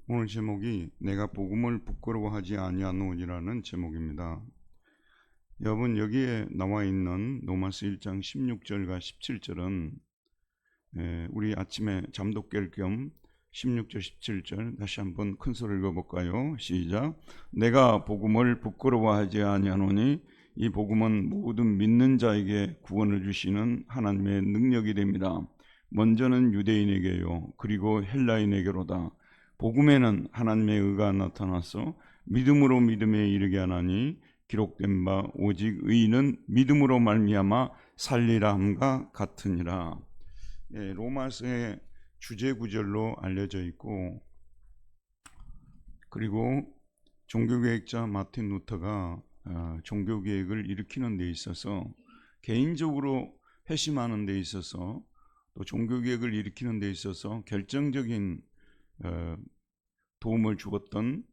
오늘 제목이 내가 복음을 부끄러워하지 아니하노니라는 제목입니다. 여러분, 여기에 나와 있는 로마서 1장 16절과 17절은 우리 아침에 잠도 깰 겸 16절 17절 다시 한번 큰 소리로 읽어볼까요? 시작. 내가 복음을 부끄러워하지 아니하노니 이 복음은 모든 믿는 자에게 구원을 주시는 하나님의 능력이 됩니다. 먼저는 유대인에게요, 그리고 헬라인에게로다. 복음에는 하나님의 의가 나타나서 믿음으로 믿음에 이르게 하나니 기록된 바 오직 의인은 믿음으로 말미암아 살리라 함과 같으니라. 로마서의 주제 구절로 알려져 있고, 그리고 종교개혁자 마틴 루터가 종교개혁을 일으키는 데 있어서 개인적으로 회심하는 데 있어서 또 종교개혁을 일으키는 데 있어서 결정적인 도움을 주었던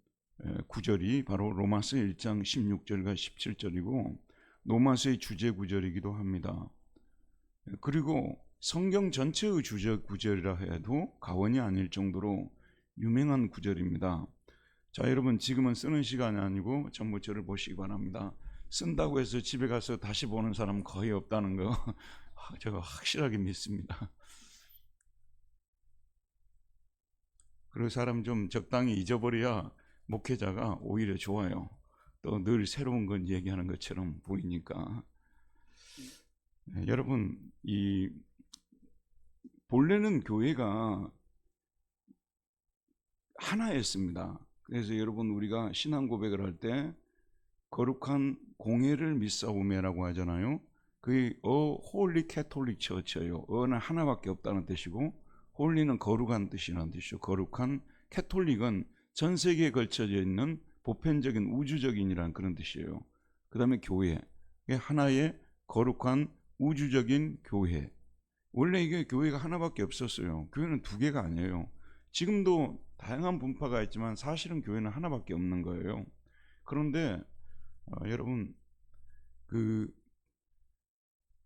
구절이 바로 로마서 1장 16절과 17절이고 로마서의 주제 구절이기도 합니다. 그리고 성경 전체의 주제 구절이라 해도 과언이 아닐 정도로 유명한 구절입니다. 자, 여러분, 지금은 쓰는 시간이 아니고 전부 저를 보시기 바랍니다. 쓴다고 해서 집에 가서 다시 보는 사람 거의 없다는 거 제가 확실하게 믿습니다. 그리고 사람 좀 적당히 잊어버려야 목회자가 오히려 좋아요. 또 늘 새로운 건 얘기하는 것처럼 보이니까. 여러분, 이 본래는 교회가 하나였습니다. 그래서 여러분, 우리가 신앙 고백을 할 때 거룩한 공회를 믿사오매라고 하잖아요. 그게 홀리 캐톨릭 처치예요. 는 하나밖에 없다는 뜻이고 홀리는 거룩한 뜻이라는 뜻이죠. 거룩한, 캐톨릭은 전 세계에 걸쳐져 있는 보편적인 우주적인이라는 그런 뜻이에요. 그 다음에 교회, 하나의 거룩한 우주적인 교회. 원래 이게 교회가 하나밖에 없었어요. 교회는 두 개가 아니에요. 지금도 다양한 분파가 있지만 사실은 교회는 하나밖에 없는 거예요. 그런데 여러분, 그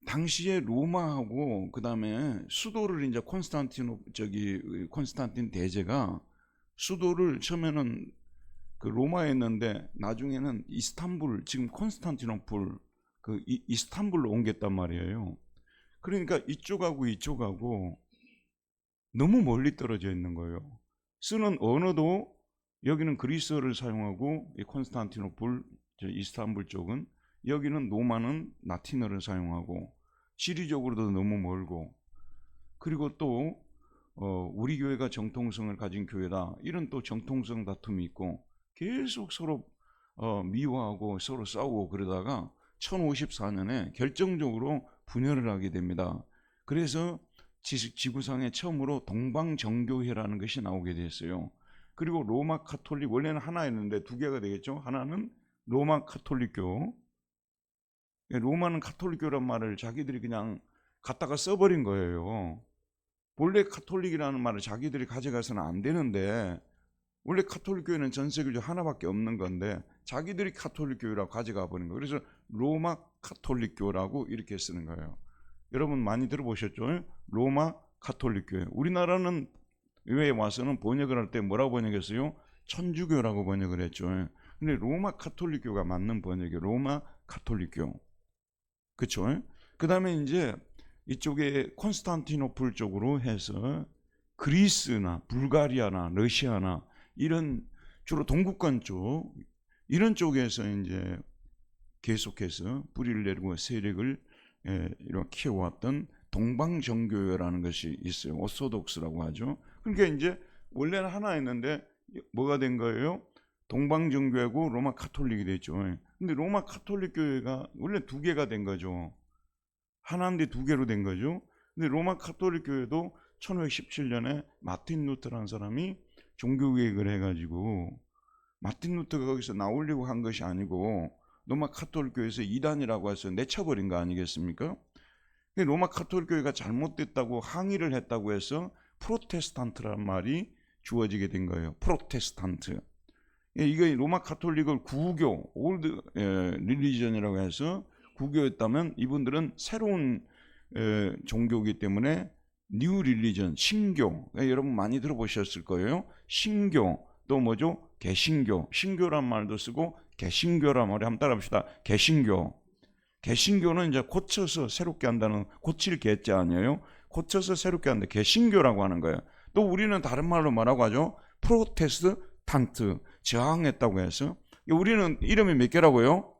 당시에 로마하고 그 다음에 수도를 이제 콘스탄틴 대제가 수도를 처음에는 그 로마에 했는데 나중에는 이스탄불, 지금 콘스탄티노플 그 이스탄불로 옮겼단 말이에요. 그러니까 이쪽하고 이쪽하고 너무 멀리 떨어져 있는 거예요. 쓰는 언어도 여기는 그리스어를 사용하고 이 콘스탄티노플, 이스탄불 쪽은, 여기는 로마는 라틴어를 사용하고 지리적으로도 너무 멀고, 그리고 또 우리 교회가 정통성을 가진 교회다, 이런 또 정통성 다툼이 있고 계속 서로 미워하고 서로 싸우고 그러다가 1054년에 결정적으로 분열을 하게 됩니다. 그래서 지구상에 처음으로 동방정교회라는 것이 나오게 됐어요. 그리고 로마 카톨릭, 원래는 하나였는데 두 개가 되겠죠. 하나는 로마 카톨릭교, 로마는 카톨릭교란 말을 자기들이 그냥 갖다가 써버린 거예요. 원래 카톨릭이라는 말을 자기들이 가져가서는 안 되는데, 원래 카톨릭교회는 전 세계적으로 하나밖에 없는 건데 자기들이 카톨릭교회라고 가져가 버린 거예요. 그래서 로마 카톨릭교라고 이렇게 쓰는 거예요. 여러분 많이 들어보셨죠? 로마 카톨릭교회. 우리나라는 의회에 와서는 번역을 할 때 뭐라고 번역했어요? 천주교라고 번역을 했죠. 근데 로마 카톨릭교가 맞는 번역이에요. 로마 카톨릭교. 그렇죠? 그 다음에 이제 이쪽에 콘스탄티노플 쪽으로 해서 그리스나 불가리아나 러시아나 이런 주로 동구권 쪽, 이런 쪽에서 이제 계속해서 뿌리를 내리고 세력을 이렇게 키워왔던 동방정교회라는 것이 있어요. 오소독스라고 하죠. 그러니까 이제 원래는 하나였는데 뭐가 된 거예요? 동방정교회고 로마 카톨릭이 됐죠. 근데 로마 카톨릭 교회가 원래 두 개가 된 거죠. 하나인데 두 개로 된 거죠. 근데 로마 카톨릭 교회도 1517년에 마틴 루터라는 사람이 종교개혁을 해가지고, 마틴 루터가 거기서 나오려고 한 것이 아니고 로마 카톨릭 교회에서 이단이라고 해서 내쳐버린 거 아니겠습니까? 로마 카톨릭 교회가 잘못됐다고 항의를 했다고 해서 프로테스탄트라는 말이 주어지게 된 거예요. 프로테스탄트. 이게 로마 카톨릭을 구교, 올드 릴리전이라고 해서 구교했다면 이분들은 새로운 종교이기 때문에 뉴 릴리전, 신교. 여러분 많이 들어보셨을 거예요. 신교, 또 뭐죠? 개신교. 신교란 말도 쓰고 개신교란 말을 한번 따라합시다. 개신교. 개신교는 이제 고쳐서 새롭게 한다는, 고칠 개자 아니에요? 고쳐서 새롭게 한다. 개신교라고 하는 거예요. 또 우리는 다른 말로 뭐라고 하죠? 프로테스탄트, 저항했다고 해서. 우리는 이름이 몇 개라고요?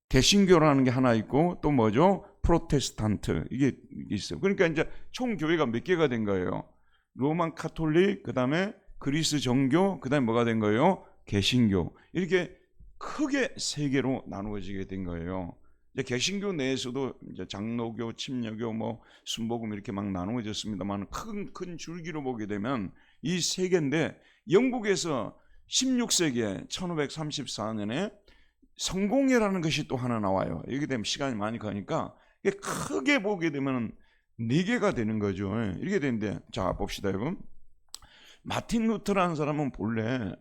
개신교라는 게 하나 있고 또 뭐죠? 프로테스탄트, 이게 있어요. 그러니까 이제 총 교회가 몇 개가 된 거예요? 로만 카톨릭, 그 다음에 그리스 정교, 그 다음에 뭐가 된 거예요? 개신교. 이렇게 크게 세 개로 나누어지게 된 거예요. 이제 개신교 내에서도 이제 장로교, 침례교, 뭐 순복음 이렇게 막 나누어졌습니다만 큰 줄기로 보게 되면 이 세 개인데, 영국에서 16세기에 1534년에 성공회라는 것이 또 하나 나와요. 이렇게 되면 시간이 많이 가니까 크게 보게 되면 네 개가 되는 거죠. 이렇게 되는데, 자 봅시다 여러분. 마틴 루터라는 사람은 본래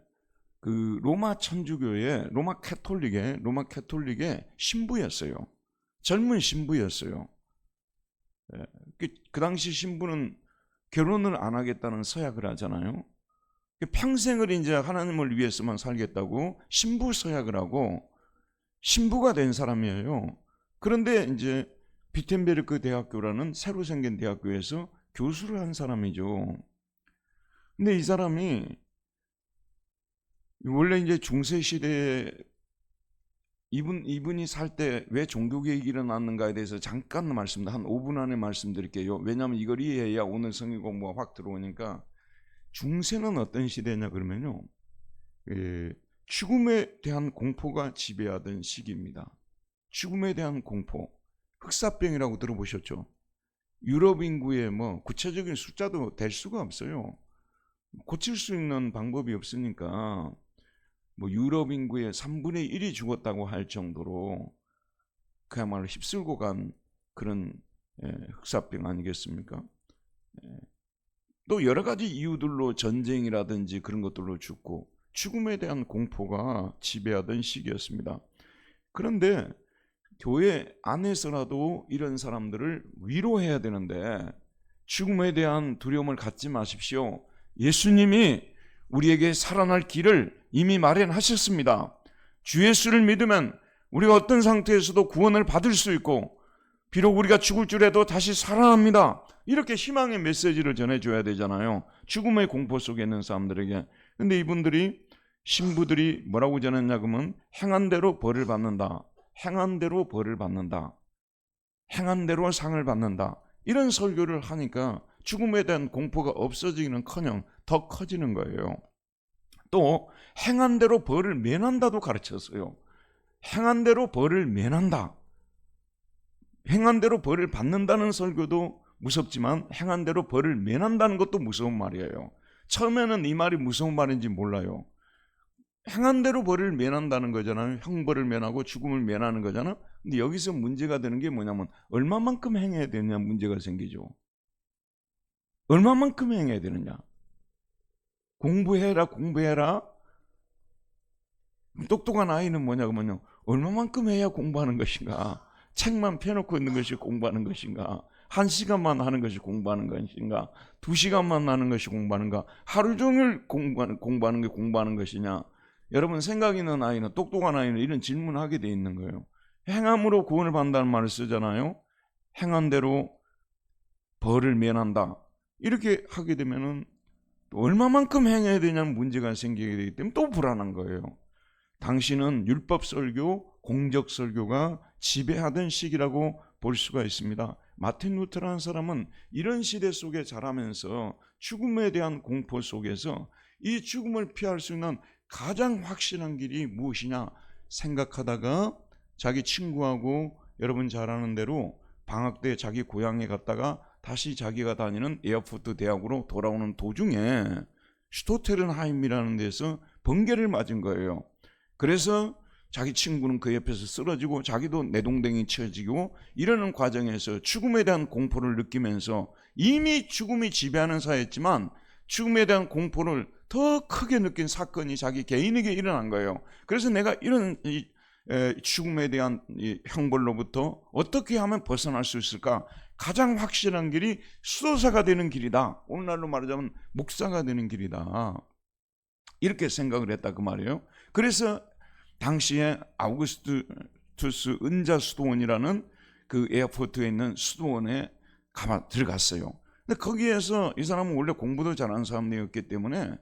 그 로마 천주교의 로마 캐톨릭의 신부였어요. 젊은 신부였어요. 그 당시 신부는 결혼을 안 하겠다는 서약을 하잖아요. 평생을 이제 하나님을 위해서만 살겠다고 신부 서약을 하고 신부가 된 사람이에요. 그런데 이제 비텐베르크 대학교라는 새로 생긴 대학교에서 교수를 한 사람이죠. 근데 이 사람이 원래 이제 중세 시대에 이분이 살 때 왜 종교개혁이 일어났는가에 대해서 잠깐 한 5분 안에 말씀드릴게요. 왜냐하면 이걸 이해해야 오늘 성경 공부가 확 들어오니까. 중세는 어떤 시대냐 그러면요, 죽음에 대한 공포가 지배하던 시기입니다. 죽음에 대한 공포. 흑사병이라고 들어보셨죠? 유럽 인구의 뭐 구체적인 숫자도 될 수가 없어요. 고칠 수 있는 방법이 없으니까 뭐 유럽 인구의 3분의 1이 죽었다고 할 정도로 그야말로 휩쓸고 간 그런 흑사병 아니겠습니까? 또 여러 가지 이유들로 전쟁이라든지 그런 것들로 죽고 죽음에 대한 공포가 지배하던 시기였습니다. 그런데 교회 안에서라도 이런 사람들을 위로해야 되는데 죽음에 대한 두려움을 갖지 마십시오. 예수님이 우리에게 살아날 길을 이미 마련하셨습니다. 주 예수를 믿으면 우리가 어떤 상태에서도 구원을 받을 수 있고 비록 우리가 죽을 줄에도 다시 살아납니다. 이렇게 희망의 메시지를 전해줘야 되잖아요. 죽음의 공포 속에 있는 사람들에게. 근데 이분들이, 신부들이 뭐라고 전했냐 그러면 행한 대로 벌을 받는다. 행한 대로 벌을 받는다. 행한 대로 상을 받는다. 이런 설교를 하니까 죽음에 대한 공포가 없어지기는커녕 더 커지는 거예요. 또 행한 대로 벌을 면한다도 가르쳤어요. 행한 대로 벌을 면한다. 행한 대로 벌을 받는다는 설교도 무섭지만 행한 대로 벌을 면한다는 것도 무서운 말이에요. 처음에는 이 말이 무서운 말인지 몰라요. 행한 대로 벌을 면한다는 거잖아요. 형벌을 면하고 죽음을 면하는 거잖아. 근데 여기서 문제가 되는 게 뭐냐면 얼마만큼 행해야 되느냐 문제가 생기죠. 얼마만큼 행해야 되느냐. 공부해라. 똑똑한 아이는 뭐냐 그러면요, 얼마만큼 해야 공부하는 것인가. 책만 펴놓고 있는 것이 공부하는 것인가, 1시간만 하는 것이 공부하는 것인가, 2시간만 하는 것이 공부하는가, 하루 종일 공부하는 게 공부하는 것이냐. 여러분, 생각 있는 아이는, 똑똑한 아이는 이런 질문을 하게 돼 있는 거예요. 행함으로 구원을 받는다는 말을 쓰잖아요. 행한 대로 벌을 면한다. 이렇게 하게 되면은 얼마만큼 행해야 되냐는 문제가 생기게 되기 때문에 또 불안한 거예요. 당시는 율법 설교, 공적 설교가 지배하던 시기라고 볼 수가 있습니다. 마틴 루터라는 사람은 이런 시대 속에 자라면서 죽음에 대한 공포 속에서 이 죽음을 피할 수 있는 가장 확실한 길이 무엇이냐 생각하다가 자기 친구하고, 여러분 잘 아는 대로 방학 때 자기 고향에 갔다가 다시 자기가 다니는 에어포트 대학으로 돌아오는 도중에 슈토테른하임이라는 데서 번개를 맞은 거예요. 그래서 자기 친구는 그 옆에서 쓰러지고 자기도 내동댕이 쳐지고, 이러는 과정에서 죽음에 대한 공포를 느끼면서, 이미 죽음이 지배하는 사회였지만 죽음에 대한 공포를 더 크게 느낀 사건이 자기 개인에게 일어난 거예요. 그래서 내가 이런 죽음에 대한 이 형벌로부터 어떻게 하면 벗어날 수 있을까? 가장 확실한 길이 수도사가 되는 길이다. 오늘날로 말하자면 목사가 되는 길이다. 이렇게 생각을 했다 그 말이에요. 그래서 당시에 아우구스투스 은자 수도원이라는 그 에어포트에 있는 수도원에 들어갔어요. 근데 거기에서 이 사람은 원래 공부도 잘하는 사람이었기 때문에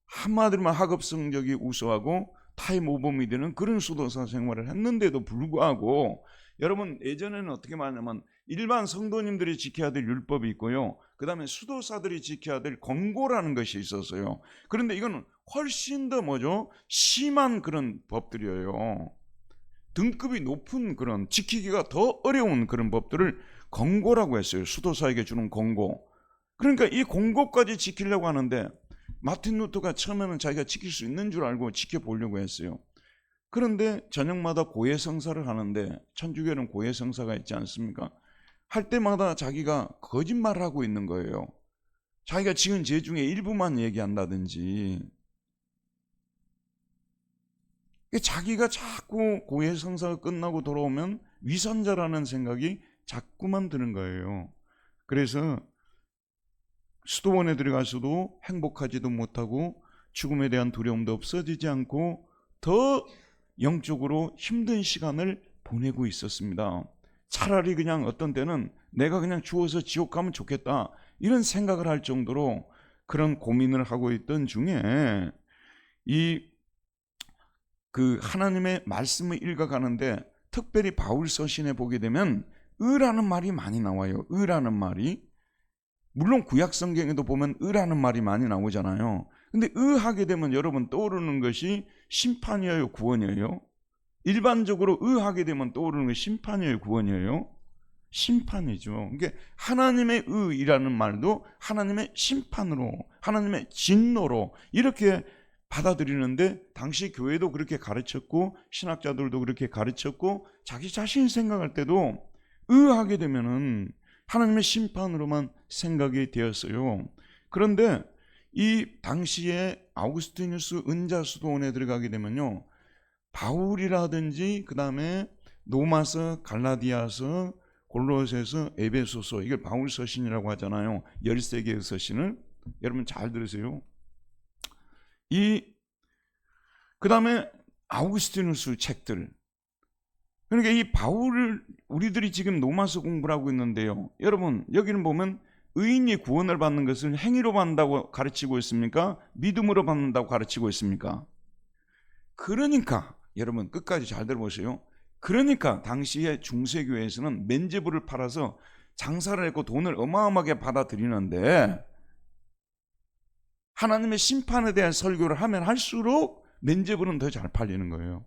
한마디로 학업 성적이 우수하고 타임 오버미 되는 그런 수도사 생활을 했는데도 불구하고, 여러분 예전에는 어떻게 말하냐면 일반 성도님들이 지켜야 될 율법이 있고요, 그 다음에 수도사들이 지켜야 될 권고라는 것이 있었어요. 그런데 이거는 훨씬 더 뭐죠? 심한 그런 법들이에요. 등급이 높은 그런, 지키기가 더 어려운 그런 법들을 권고라고 했어요. 수도사에게 주는 권고. 그러니까 이 권고까지 지키려고 하는데 마틴 루터가 처음에는 자기가 지킬 수 있는 줄 알고 지켜보려고 했어요. 그런데 저녁마다 고해성사를 하는데, 천주교는 고해성사가 있지 않습니까? 할 때마다 자기가 거짓말을 하고 있는 거예요. 자기가 지은 죄 중에 일부만 얘기한다든지. 자기가 자꾸 고해성사가 끝나고 돌아오면 위선자라는 생각이 자꾸만 드는 거예요. 그래서 수도원에 들어가서도 행복하지도 못하고 죽음에 대한 두려움도 없어지지 않고 더 영적으로 힘든 시간을 보내고 있었습니다. 차라리 그냥 어떤 때는 내가 그냥 죽어서 지옥 가면 좋겠다, 이런 생각을 할 정도로 그런 고민을 하고 있던 중에 그 하나님의 말씀을 읽어가는데, 특별히 바울 서신에 보게 되면 의라는 말이 많이 나와요. 의라는 말이, 물론 구약 성경에도 보면 의라는 말이 많이 나오잖아요. 근데 의하게 되면 여러분 떠오르는 것이 심판이에요, 구원이에요? 일반적으로 의하게 되면 떠오르는 것이 심판이에요, 구원이에요? 심판이죠. 그러니까 하나님의 의라는 말도 하나님의 심판으로, 하나님의 진노로 이렇게 받아들이는데, 당시 교회도 그렇게 가르쳤고 신학자들도 그렇게 가르쳤고, 자기 자신이 생각할 때도 의하게 되면은 하나님의 심판으로만 생각이 되었어요. 그런데 이 당시에 아우구스티누스 은자 수도원에 들어가게 되면요, 바울이라든지 그 다음에 로마서, 갈라디아서, 골로새서, 에베소서, 이걸 바울 서신이라고 하잖아요. 13개의 서신을. 여러분 잘 들으세요. 그 다음에 아우구스티누스 책들. 그러니까 이 바울을 우리들이 지금 로마서 공부를 하고 있는데요, 여러분 여기는 보면 의인이 구원을 받는 것을 행위로 받는다고 가르치고 있습니까? 믿음으로 받는다고 가르치고 있습니까? 그러니까 여러분 끝까지 잘 들어보세요. 그러니까 당시에 중세교회에서는 면죄부를 팔아서 장사를 했고 돈을 어마어마하게 받아들이는데, 하나님의 심판에 대한 설교를 하면 할수록 면죄부는 더 잘 팔리는 거예요.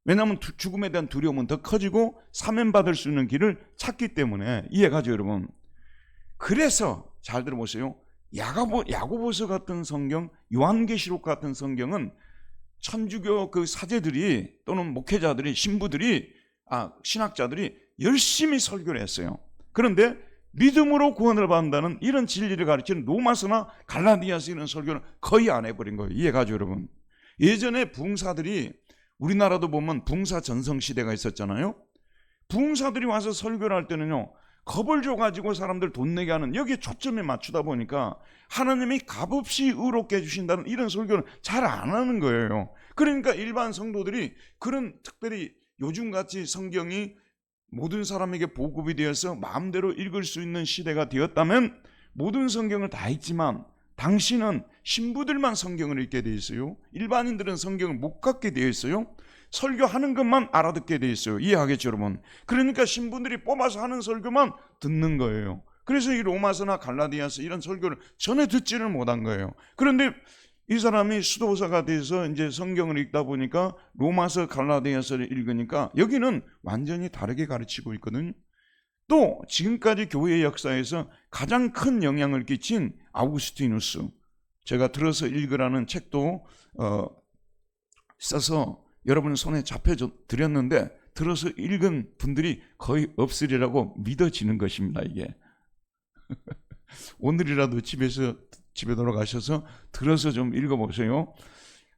왜냐하면 죽음에 대한 두려움은 더 커지고 사면받을 수 있는 길을 찾기 때문에. 이해가죠 여러분? 그래서 잘 들어보세요. 야고보서 같은 성경, 요한계시록 같은 성경은 천주교 그 사제들이 또는 목회자들이, 신부들이, 신학자들이 열심히 설교를 했어요. 그런데 믿음으로 구원을 받는다는 이런 진리를 가르치는 로마서나 갈라디아서 이런 설교는 거의 안 해버린 거예요. 이해가죠 여러분? 예전에 부흥사들이, 우리나라도 보면 부흥사 전성시대가 있었잖아요. 부흥사들이 와서 설교를 할 때는요, 겁을 줘가지고 사람들 돈 내게 하는, 여기에 초점에 맞추다 보니까 하나님이 값없이 의롭게 해주신다는 이런 설교는 잘 안 하는 거예요. 그러니까 일반 성도들이, 그런 특별히 요즘같이 성경이 모든 사람에게 보급이 되어서 마음대로 읽을 수 있는 시대가 되었다면 모든 성경을 다 읽지만, 당시는 신부들만 성경을 읽게 되어 있어요. 일반인들은 성경을 못 갖게 되어 있어요. 설교하는 것만 알아듣게 되어 있어요. 이해하겠죠 여러분? 그러니까 신부들이 뽑아서 하는 설교만 듣는 거예요. 그래서 이 로마서나 갈라디아서 이런 설교를 전혀 듣지를 못한 거예요. 그런데 이 사람이 수도사가 돼서 이제 성경을 읽다 보니까 로마서, 갈라디아서를 읽으니까 여기는 완전히 다르게 가르치고 있거든요. 또 지금까지 교회 역사에서 가장 큰 영향을 끼친 아우구스티누스, 제가 들어서 읽으라는 책도 써서 여러분 손에 잡혀드렸는데, 들어서 읽은 분들이 거의 없으리라고 믿어지는 것입니다. 이게 오늘이라도 집에 돌아가셔서 들어서 좀 읽어보세요.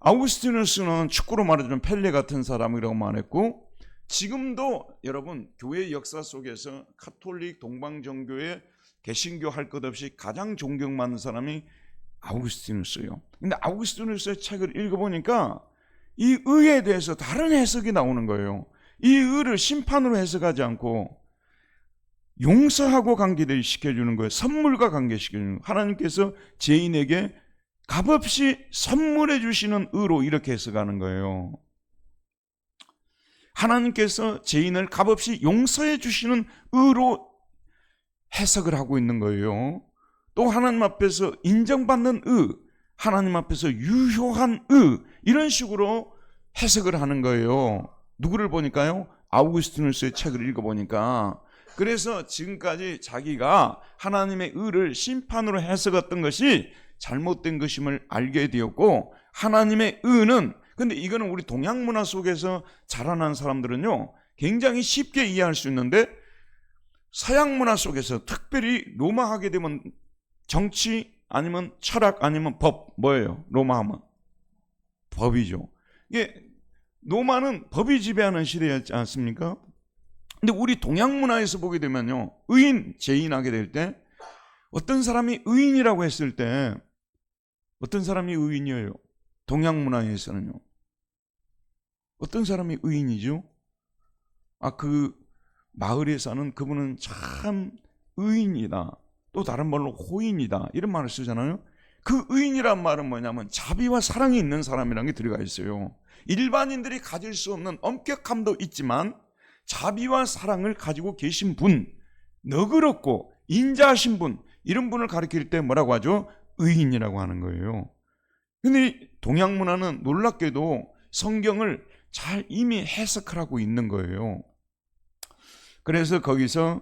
아우구스티누스는 축구로 말하자면 펠레 같은 사람이라고 말했고, 지금도 여러분 교회 역사 속에서 카톨릭 동방정교회 개신교 할 것 없이 가장 존경받는 사람이 아우구스티누스예요. 근데 아우구스티누스의 책을 읽어보니까 이 의에 대해서 다른 해석이 나오는 거예요. 이 의를 심판으로 해석하지 않고 용서하고 관계시켜주는 거예요. 선물과 관계시켜주는 거예요. 하나님께서 죄인에게 값없이 선물해 주시는 의로 이렇게 해석하는 거예요. 하나님께서 죄인을 값없이 용서해 주시는 의로 해석을 하고 있는 거예요. 또 하나님 앞에서 인정받는 의, 하나님 앞에서 유효한 의, 이런 식으로 해석을 하는 거예요. 누구를 보니까요? 아우구스티누스의 책을 읽어보니까. 그래서 지금까지 자기가 하나님의 의를 심판으로 해석했던 것이 잘못된 것임을 알게 되었고, 하나님의 의는, 근데 이거는 우리 동양 문화 속에서 자라난 사람들은요 굉장히 쉽게 이해할 수 있는데, 서양 문화 속에서 특별히 로마 하게 되면 정치 아니면 철학 아니면 법, 뭐예요? 로마 하면 법이죠. 이게 로마는 법이 지배하는 시대였지 않습니까? 근데 우리 동양 문화에서 보게 되면요, 의인, 죄인하게 될 때 어떤 사람이 의인이라고 했을 때 어떤 사람이 의인이에요? 동양 문화에서는요. 어떤 사람이 의인이죠? 그 마을에 사는 그분은 참 의인이다. 또 다른 말로 호인이다. 이런 말을 쓰잖아요. 그 의인이란 말은 뭐냐면 자비와 사랑이 있는 사람이라는 게 들어가 있어요. 일반인들이 가질 수 없는 엄격함도 있지만 자비와 사랑을 가지고 계신 분, 너그럽고 인자하신 분, 이런 분을 가리킬 때 뭐라고 하죠? 의인이라고 하는 거예요. 근데 동양 문화는 놀랍게도 성경을 잘 이미 해석을 하고 있는 거예요. 그래서 거기서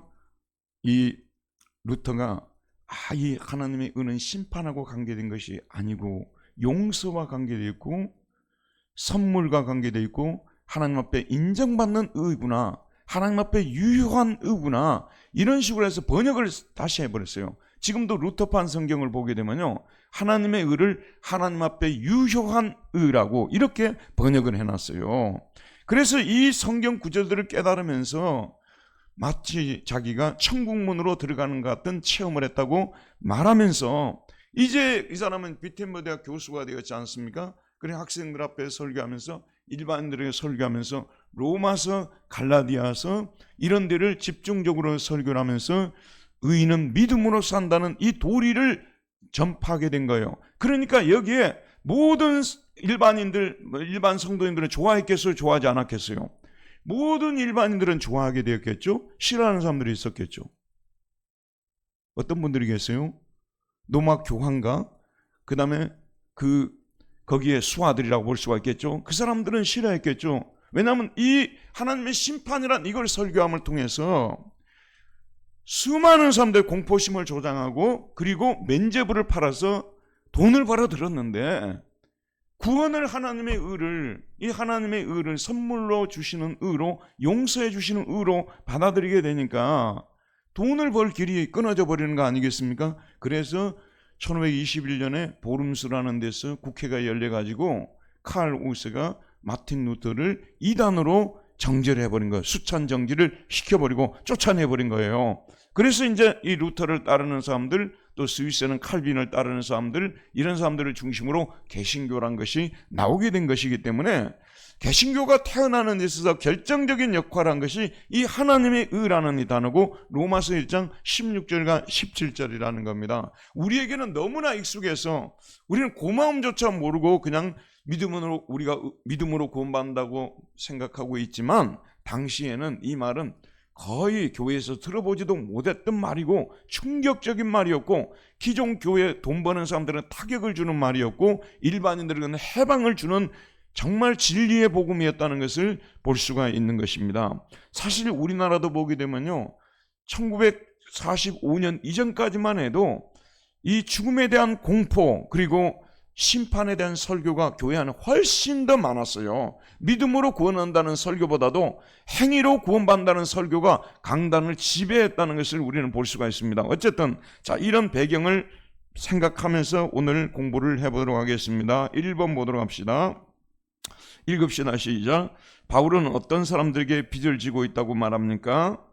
이 루터가 이 하나님의 의는 심판하고 관계된 것이 아니고 용서와 관계되어 있고 선물과 관계되어 있고 하나님 앞에 인정받는 의구나, 하나님 앞에 유효한 의구나, 이런 식으로 해서 번역을 다시 해버렸어요. 지금도 루터판 성경을 보게 되면요, 하나님의 의를 하나님 앞에 유효한 의라고 이렇게 번역을 해놨어요. 그래서 이 성경 구절들을 깨달으면서 마치 자기가 천국문으로 들어가는 것 같은 체험을 했다고 말하면서, 이제 이 사람은 비텐버 대학 교수가 되었지 않습니까? 그래 학생들 앞에 설교하면서, 일반인들에게 설교하면서 로마서, 갈라디아서 이런 데를 집중적으로 설교를 하면서 의인은 믿음으로 산다는 이 도리를 전파하게 된 거예요. 그러니까 여기에 모든 일반인들, 일반 성도님들은 좋아했겠어요? 좋아하지 않았겠어요? 모든 일반인들은 좋아하게 되었겠죠? 싫어하는 사람들이 있었겠죠? 어떤 분들이 계세요? 노마 교황가, 그 다음에 거기에 수하들이라고 볼 수가 있겠죠? 그 사람들은 싫어했겠죠? 왜냐하면 이 하나님의 심판이란 이걸 설교함을 통해서 수많은 사람들의 공포심을 조장하고, 그리고 면죄부를 팔아서 돈을 벌어 들었는데, 구원을 하나님의 의를, 이 하나님의 의를 선물로 주시는 의로, 용서해 주시는 의로 받아들이게 되니까 돈을 벌 길이 끊어져 버리는 거 아니겠습니까? 그래서 1521년에 보름스라는 데서 국회가 열려가지고 칼 우스가 마틴 루터를 이단으로 정죄를 해버린 거예요. 수찬 정지를 시켜버리고 쫓아내버린 거예요. 그래서 이제 이 루터를 따르는 사람들, 또 스위스는 칼빈을 따르는 사람들, 이런 사람들을 중심으로 개신교란 것이 나오게 된 것이기 때문에, 개신교가 태어나는 데 있어서 결정적인 역할을 한 것이 이 하나님의 의라는 이 단어고, 로마서 1장 16절과 17절이라는 겁니다. 우리에게는 너무나 익숙해서 우리는 고마움조차 모르고 그냥 우리가 믿음으로 구원받는다고 생각하고 있지만, 당시에는 이 말은 거의 교회에서 들어보지도 못했던 말이고 충격적인 말이었고, 기존 교회 돈 버는 사람들은 타격을 주는 말이었고, 일반인들에게는 해방을 주는 정말 진리의 복음이었다는 것을 볼 수가 있는 것입니다. 사실 우리나라도 보게 되면요, 1945년 이전까지만 해도 이 죽음에 대한 공포, 그리고 심판에 대한 설교가 교회 안에 훨씬 더 많았어요. 믿음으로 구원한다는 설교보다도 행위로 구원받는다는 설교가 강단을 지배했다는 것을 우리는 볼 수가 있습니다. 어쨌든 자, 이런 배경을 생각하면서 오늘 공부를 해보도록 하겠습니다. 1번 보도록 합시다. 읽읍시다. 시작. 바울은 어떤 사람들에게 빚을 지고 있다고 말합니까?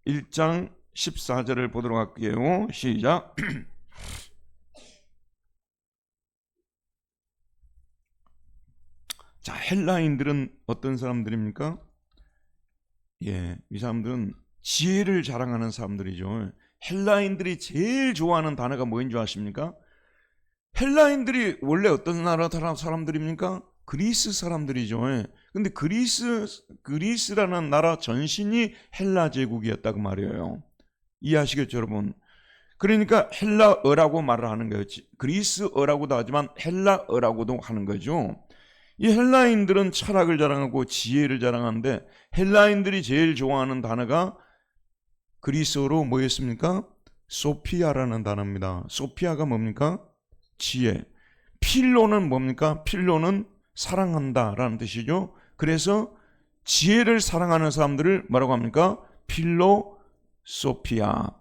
1장 14절을 보도록 할게요. 시작. 자, 헬라인들은 어떤 사람들입니까? 이 사람들은 지혜를 자랑하는 사람들이죠. 헬라인들이 제일 좋아하는 단어가 뭐인 줄 아십니까? 헬라인들이 원래 어떤 나라 사람들입니까? 그리스 사람들이죠. 근데 그리스라는 나라 전신이 헬라 제국이었다고 말이에요. 이해하시겠죠, 여러분? 그러니까 헬라어라고 말을 하는 거예요. 그리스어라고도 하지만 헬라어라고도 하는 거죠. 이 헬라인들은 철학을 자랑하고 지혜를 자랑하는데 헬라인들이 제일 좋아하는 단어가 그리스어로 뭐였습니까? 소피아라는 단어입니다. 소피아가 뭡니까? 지혜. 필로는 뭡니까? 필로는 사랑한다라는 뜻이죠. 그래서 지혜를 사랑하는 사람들을 뭐라고 합니까? 필로소피아,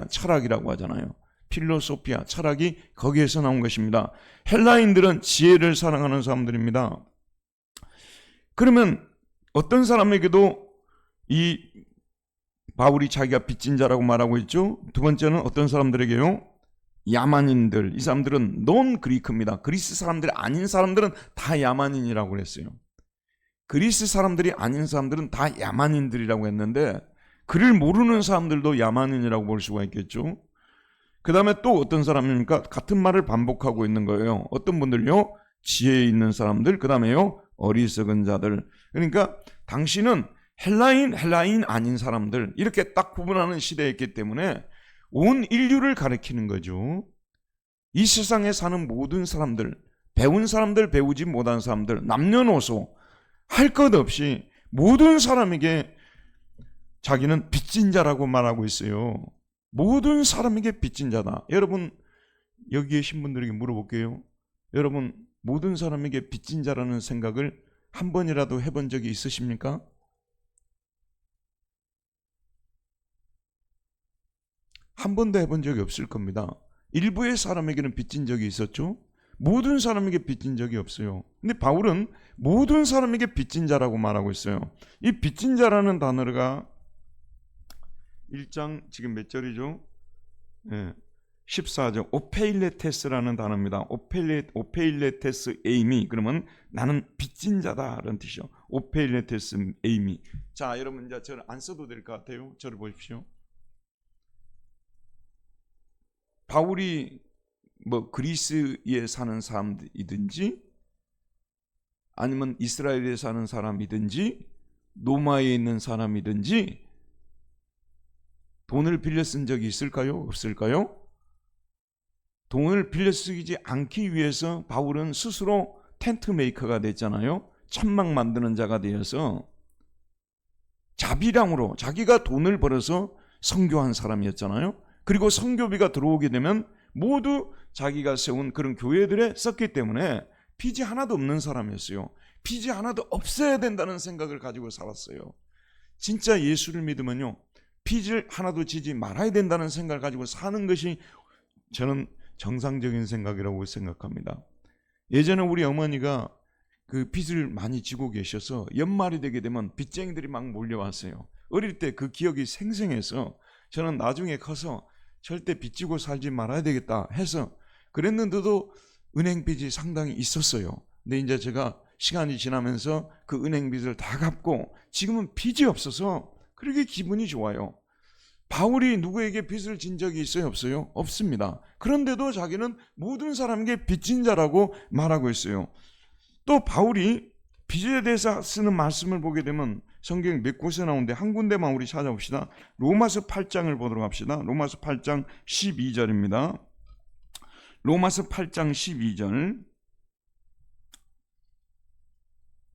철학이라고 하잖아요. 필로소피아, 철학이 거기에서 나온 것입니다. 헬라인들은 지혜를 사랑하는 사람들입니다. 그러면 어떤 사람에게도 이 바울이 자기가 빚진 자라고 말하고 있죠. 두 번째는 어떤 사람들에게요? 야만인들. 이 사람들은 논 그리크입니다. 그리스 사람들이 아닌 사람들은 다 야만인이라고 그랬어요. 그리스 사람들이 아닌 사람들은 다 야만인들이라고 했는데 그를 모르는 사람들도 야만인이라고 볼 수가 있겠죠. 그 다음에 또 어떤 사람입니까? 같은 말을 반복하고 있는 거예요. 어떤 분들요? 지혜 있는 사람들, 그 다음에요? 어리석은 자들. 그러니까 당신은 헬라인 아닌 사람들, 이렇게 딱 구분하는 시대였기 때문에 온 인류를 가리키는 거죠. 이 세상에 사는 모든 사람들, 배운 사람들, 배우지 못한 사람들, 남녀노소 할 것 없이 모든 사람에게 자기는 빚진 자라고 말하고 있어요. 모든 사람에게 빚진 자다. 여러분, 여기 계신 분들에게 물어볼게요. 여러분, 모든 사람에게 빚진 자라는 생각을 한 번이라도 해본 적이 있으십니까? 한 번도 해본 적이 없을 겁니다. 일부의 사람에게는 빚진 적이 있었죠. 모든 사람에게 빚진 적이 없어요. 근데 바울은 모든 사람에게 빚진 자라고 말하고 있어요. 이 빚진 자라는 단어가 1장 지금 몇 절이죠? 14절 오페일레테스라는 단어입니다. 오페일레테스 에이미, 그러면 나는 빚진 자다라는 뜻이죠. 오페일레테스 에이미. 자, 여러분 이제 저를 안 써도 될 것 같아요. 저를 보십시오. 바울이 뭐 그리스에 사는 사람이든지 아니면 이스라엘에 사는 사람이든지 로마에 있는 사람이든지 돈을 빌려 쓴 적이 있을까요? 없을까요? 돈을 빌려 쓰지 않기 위해서 바울은 스스로 텐트 메이커가 됐잖아요. 천막 만드는 자가 되어서 자비량으로 자기가 돈을 벌어서 선교한 사람이었잖아요. 그리고 선교비가 들어오게 되면 모두 자기가 세운 그런 교회들에 썼기 때문에 빚이 하나도 없는 사람이었어요. 빚이 하나도 없어야 된다는 생각을 가지고 살았어요. 진짜 예수를 믿으면요, 빚을 하나도 지지 말아야 된다는 생각을 가지고 사는 것이 저는 정상적인 생각이라고 생각합니다. 예전에 우리 어머니가 그 빚을 많이 지고 계셔서 연말이 되게 되면 빚쟁이들이 막 몰려왔어요. 어릴 때 그 기억이 생생해서 저는 나중에 커서 절대 빚지고 살지 말아야 되겠다 해서 그랬는데도 은행 빚이 상당히 있었어요. 근데 이제 제가 시간이 지나면서 그 은행 빚을 다 갚고 지금은 빚이 없어서 그렇게 기분이 좋아요. 바울이 누구에게 빚을 진 적이 있어요? 없어요? 없습니다. 그런데도 자기는 모든 사람에게 빚진 자라고 말하고 있어요. 또 바울이 빚에 대해서 쓰는 말씀을 보게 되면 성경 몇 곳에 나오는데 한 군데만 우리 찾아봅시다. 로마서 8장을 보도록 합시다. 로마서 8장 12절입니다. 로마서 8장 12절.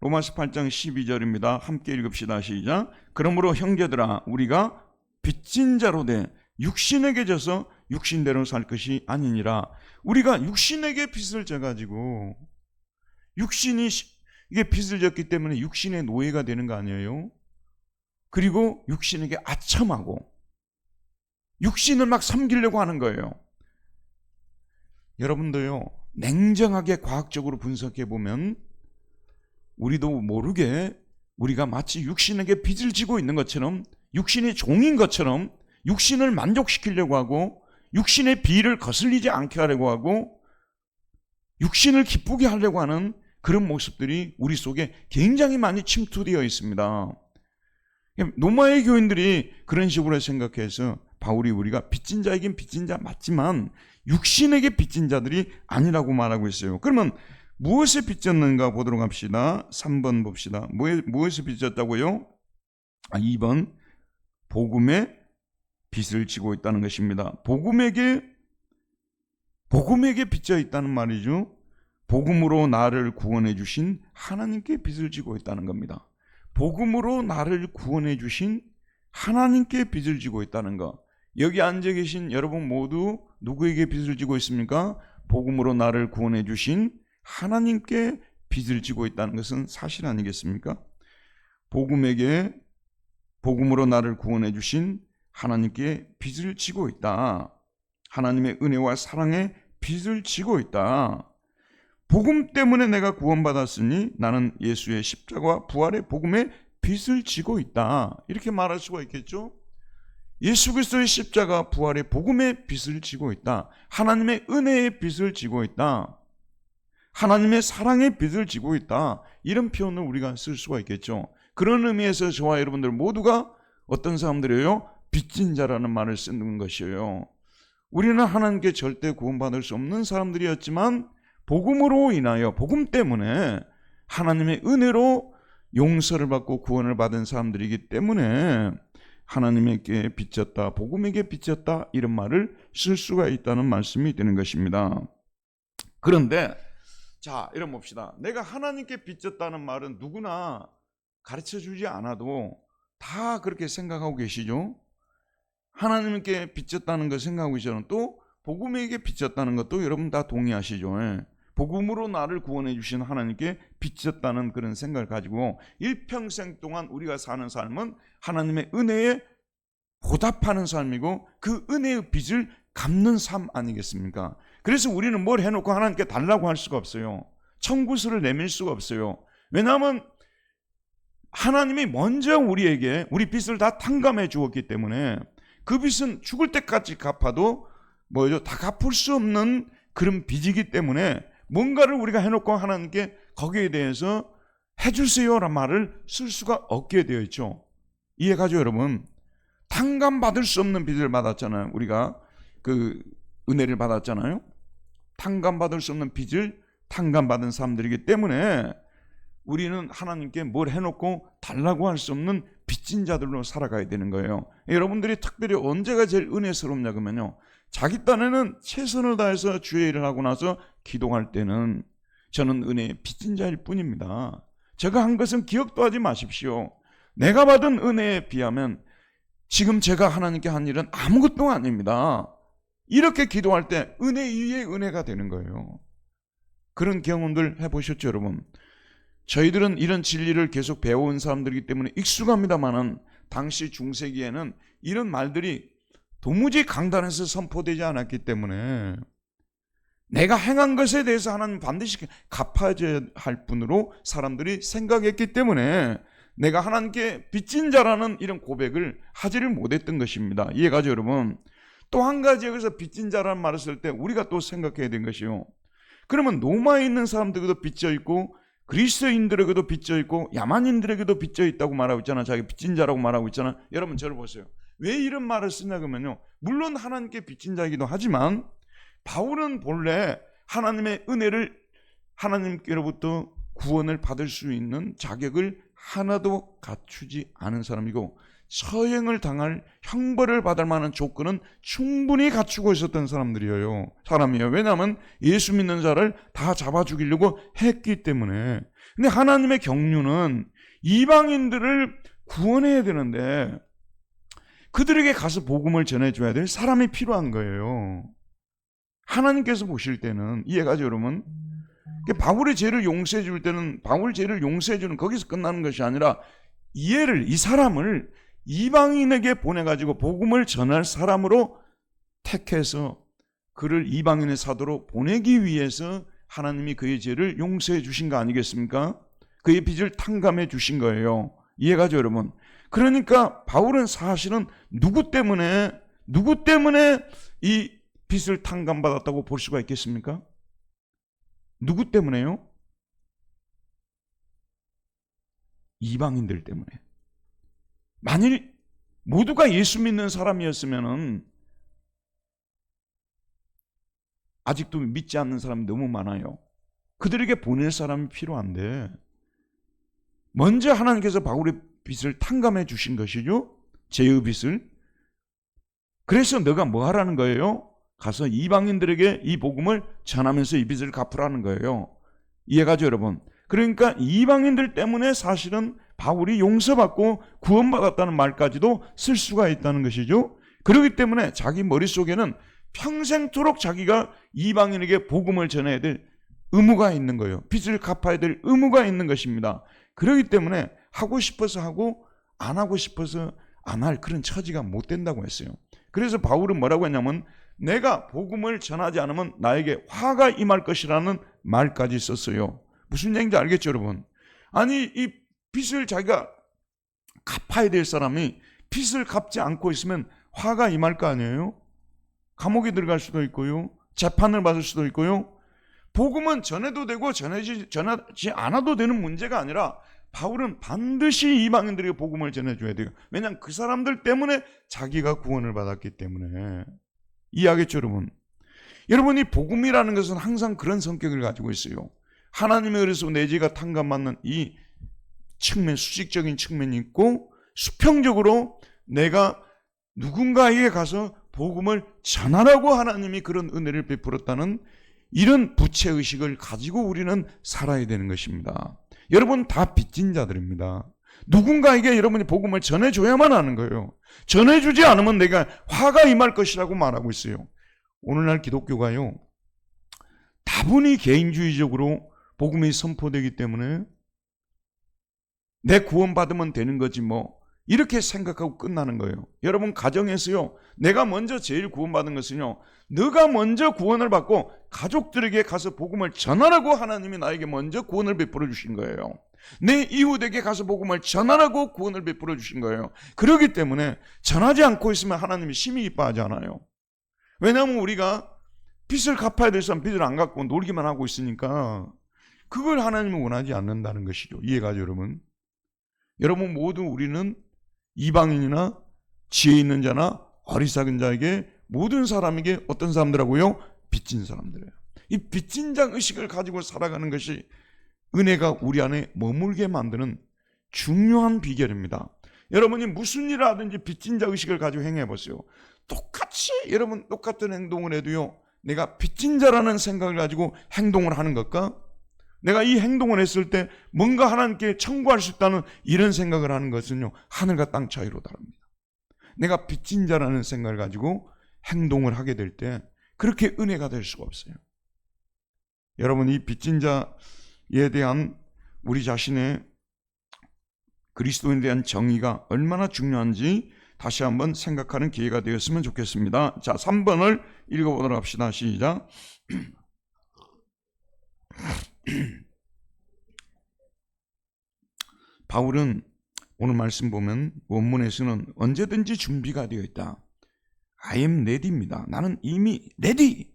로마서 8장 12절입니다. 함께 읽읍시다. 시작. 그러므로 형제들아, 우리가 빚진 자로 돼 육신에게 져서 육신대로 살 것이 아니니라. 우리가 육신에게 빚을 져가지고 육신이 이게 빚을 졌기 때문에 육신의 노예가 되는 거 아니에요? 그리고 육신에게 아첨하고 육신을 막 섬기려고 하는 거예요. 여러분도요, 냉정하게 과학적으로 분석해 보면 우리도 모르게 우리가 마치 육신에게 빚을 지고 있는 것처럼, 육신이 종인 것처럼 육신을 만족시키려고 하고 육신의 비를 거슬리지 않게 하려고 하고 육신을 기쁘게 하려고 하는 그런 모습들이 우리 속에 굉장히 많이 침투되어 있습니다. 로마의 교인들이 그런 식으로 생각해서 바울이 우리가 빚진 자이긴 빚진 자 맞지만 육신에게 빚진 자들이 아니라고 말하고 있어요. 그러면 무엇에 빚졌는가 보도록 합시다. 3번 봅시다. 무엇에 빚졌다고요? 2번 복음에 빚을 지고 있다는 것입니다. 복음에게 빚져 있다는 말이죠. 복음으로 나를 구원해 주신 하나님께 빚을 지고 있다는 겁니다. 복음으로 나를 구원해 주신 하나님께 빚을 지고 있다는 것. 여기 앉아 계신 여러분 모두 누구에게 빚을 지고 있습니까? 복음으로 나를 구원해 주신 하나님께 빚을 지고 있다는 것은 사실 아니겠습니까? 복음으로 나를 구원해 주신 하나님께 빚을 지고 있다. 하나님의 은혜와 사랑에 빚을 지고 있다. 복음 때문에 내가 구원받았으니 나는 예수의 십자가와 부활의 복음에 빚을 지고 있다. 이렇게 말할 수가 있겠죠? 예수 그리스도의 십자가 부활의 복음에 빚을 지고 있다. 하나님의 은혜의 빚을 지고 있다. 하나님의 사랑의 빚을 지고 있다. 이런 표현을 우리가 쓸 수가 있겠죠. 그런 의미에서 저와 여러분들 모두가 어떤 사람들이에요? 빚진 자라는 말을 쓰는 것이에요. 우리는 하나님께 절대 구원받을 수 없는 사람들이었지만 복음으로 인하여, 복음 때문에 하나님의 은혜로 용서를 받고 구원을 받은 사람들이기 때문에 하나님에게 빚졌다, 복음에게 빚졌다, 이런 말을 쓸 수가 있다는 말씀이 되는 것입니다. 그런데 자, 이런 봅시다. 내가 하나님께 빚졌다는 말은 누구나 가르쳐주지 않아도 다 그렇게 생각하고 계시죠? 하나님께 빚졌다는 걸 생각하고 계시죠? 또 복음에게 빚졌다는 것도 여러분 다 동의하시죠? 복음으로 나를 구원해 주신 하나님께 빚졌다는 그런 생각을 가지고 일평생 동안 우리가 사는 삶은 하나님의 은혜에 보답하는 삶이고 그 은혜의 빚을 갚는 삶 아니겠습니까? 그래서 우리는 뭘 해놓고 하나님께 달라고 할 수가 없어요. 청구서를 내밀 수가 없어요. 왜냐하면 하나님이 먼저 우리에게 우리 빚을 다 탕감해 주었기 때문에 그 빚은 죽을 때까지 갚아도 다 갚을 수 없는 그런 빚이기 때문에 뭔가를 우리가 해놓고 하나님께 거기에 대해서 해주세요라는 말을 쓸 수가 없게 되어 있죠. 이해가죠, 여러분? 탕감받을 수 없는 빚을 받았잖아요. 우리가 그 은혜를 받았잖아요. 탕감받을 수 없는 빚을 탕감받은 사람들이기 때문에 우리는 하나님께 뭘 해놓고 달라고 할 수 없는 빚진 자들로 살아가야 되는 거예요. 여러분들이 특별히 언제가 제일 은혜스럽냐 그러면요, 자기 딴에는 최선을 다해서 주의 일을 하고 나서 기도할 때는 저는 은혜의 빚진 자일 뿐입니다. 제가 한 것은 기억도 하지 마십시오. 내가 받은 은혜에 비하면 지금 제가 하나님께 한 일은 아무것도 아닙니다. 이렇게 기도할 때 은혜 위에 은혜가 되는 거예요. 그런 경험들 해보셨죠, 여러분? 저희들은 이런 진리를 계속 배워온 사람들이기 때문에 익숙합니다만은 당시 중세기에는 이런 말들이 도무지 강단에서 선포되지 않았기 때문에 내가 행한 것에 대해서 하나님 반드시 갚아줘야 할 분으로 사람들이 생각했기 때문에 내가 하나님께 빚진 자라는 이런 고백을 하지를 못했던 것입니다. 이해가죠, 여러분? 또 한 가지 여기서 빚진 자라는 말을 쓸 때 우리가 또 생각해야 되는 것이요, 그러면 로마에 있는 사람들에게도 빚져 있고 그리스도인들에게도 빚져 있고 야만인들에게도 빚져 있다고 말하고 있잖아. 자기 빚진 자라고 말하고 있잖아. 여러분 저를 보세요. 왜 이런 말을 쓰냐 그러면요, 물론 하나님께 빚진 자이기도 하지만 바울은 본래 하나님의 은혜를, 하나님께로부터 구원을 받을 수 있는 자격을 하나도 갖추지 않은 사람이고 처형을 당할, 형벌을 받을 만한 조건은 충분히 갖추고 있었던 사람이에요. 왜냐하면 예수 믿는 자를 다 잡아 죽이려고 했기 때문에. 근데 하나님의 경륜은 이방인들을 구원해야 되는데 그들에게 가서 복음을 전해줘야 될 사람이 필요한 거예요. 하나님께서 보실 때는. 이해가죠, 여러분? 바울의 죄를 용서해 줄 때는 바울 죄를 용서해 주는 거기서 끝나는 것이 아니라 이 사람을 이방인에게 보내가지고 복음을 전할 사람으로 택해서 그를 이방인의 사도로 보내기 위해서 하나님이 그의 죄를 용서해 주신 거 아니겠습니까? 그의 빚을 탕감해 주신 거예요. 이해가죠, 여러분? 그러니까 바울은 사실은 누구 때문에 이 빚을 탕감받았다고 볼 수가 있겠습니까? 누구 때문에요? 이방인들 때문에. 만일 모두가 예수 믿는 사람이었으면은, 아직도 믿지 않는 사람이 너무 많아요. 그들에게 보낼 사람이 필요한데, 먼저 하나님께서 바울의 빚을 탕감해 주신 것이죠. 죄의 빚을. 그래서 너가 뭐 하라는 거예요? 가서 이방인들에게 이 복음을 전하면서 이 빚을 갚으라는 거예요. 이해가죠, 여러분? 그러니까 이방인들 때문에 사실은 바울이 용서받고 구원받았다는 말까지도 쓸 수가 있다는 것이죠. 그렇기 때문에 자기 머릿속에는 평생토록 자기가 이방인에게 복음을 전해야 될 의무가 있는 거예요. 빚을 갚아야 될 의무가 있는 것입니다. 그렇기 때문에 하고 싶어서 하고 안 하고 싶어서 안 할 그런 처지가 못 된다고 했어요. 그래서 바울은 뭐라고 했냐면, 내가 복음을 전하지 않으면 나에게 화가 임할 것이라는 말까지 썼어요. 무슨 얘기인지 알겠죠, 여러분? 아니, 이 빚을 자기가 갚아야 될 사람이 빚을 갚지 않고 있으면 화가 임할 거 아니에요? 감옥에 들어갈 수도 있고요, 재판을 받을 수도 있고요. 복음은 전해도 되고 전하지 않아도 되는 문제가 아니라, 바울은 반드시 이방인들에게 복음을 전해줘야 돼요. 왜냐하면 그 사람들 때문에 자기가 구원을 받았기 때문에. 이해하겠죠, 여러분? 여러분이 복음이라는 것은 항상 그런 성격을 가지고 있어요. 하나님의 은혜로 내 죄가 탕감받는 이 측면, 수직적인 측면이 있고, 수평적으로 내가 누군가에게 가서 복음을 전하라고 하나님이 그런 은혜를 베풀었다는 이런 부채의식을 가지고 우리는 살아야 되는 것입니다. 여러분 다 빚진 자들입니다. 누군가에게 여러분이 복음을 전해줘야만 하는 거예요. 전해주지 않으면 내가 화가 임할 것이라고 말하고 있어요. 오늘날 기독교가요, 다분히 개인주의적으로 복음이 선포되기 때문에 내 구원받으면 되는 거지 뭐, 이렇게 생각하고 끝나는 거예요. 여러분 가정에서요, 내가 먼저 제일 구원받은 것은요, 너가 먼저 구원을 받고 가족들에게 가서 복음을 전하라고 하나님이 나에게 먼저 구원을 베풀어 주신 거예요. 내 이웃에게 가서 복음을 전하라고 구원을 베풀어 주신 거예요. 그렇기 때문에 전하지 않고 있으면 하나님이 심히 기뻐하지 않아요. 왜냐하면 우리가 빚을 갚아야 될 사람 빚을 안 갚고 놀기만 하고 있으니까 그걸 하나님은 원하지 않는다는 것이죠. 이해가죠, 여러분? 여러분 모두 우리는 이방인이나 지혜 있는 자나 어리석은 자에게, 모든 사람에게 어떤 사람들하고요? 빚진 사람들이에요. 이 빚진 자 의식을 가지고 살아가는 것이 은혜가 우리 안에 머물게 만드는 중요한 비결입니다. 여러분이 무슨 일을 하든지 빚진 자 의식을 가지고 행해 보세요. 똑같이 여러분 똑같은 행동을 해도요, 내가 빚진 자라는 생각을 가지고 행동을 하는 것과 내가 이 행동을 했을 때 뭔가 하나님께 청구할 수 있다는 이런 생각을 하는 것은요, 하늘과 땅 차이로 다릅니다. 내가 빚진 자라는 생각을 가지고 행동을 하게 될 때 그렇게 은혜가 될 수가 없어요. 여러분 이 빚진 자에 대한 우리 자신의 그리스도인에 대한 정의가 얼마나 중요한지 다시 한번 생각하는 기회가 되었으면 좋겠습니다. 자, 3번을 읽어보도록 합시다. 시작. 바울은 오늘 말씀 보면 원문에서는 언제든지 준비가 되어 있다. I am ready입니다. 나는 이미 ready.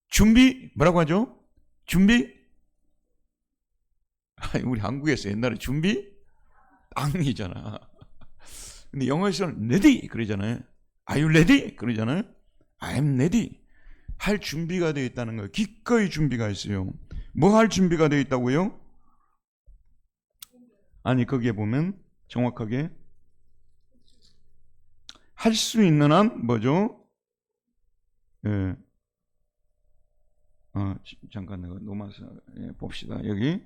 준비 뭐라고 하죠? 준비? 우리 한국에서 옛날에 준비? 땅이잖아. 근데 영어에서는 ready 그러잖아요. Are you ready? 그러잖아요. I am ready. 할 준비가 되어 있다는 거예요. 기꺼이 준비가 있어요. 뭐 할 준비가 되어 있다고요? 아니 거기에 보면 정확하게 할 수 있는 한 뭐죠? 예. 잠깐 내가 넘어서 봅시다. 여기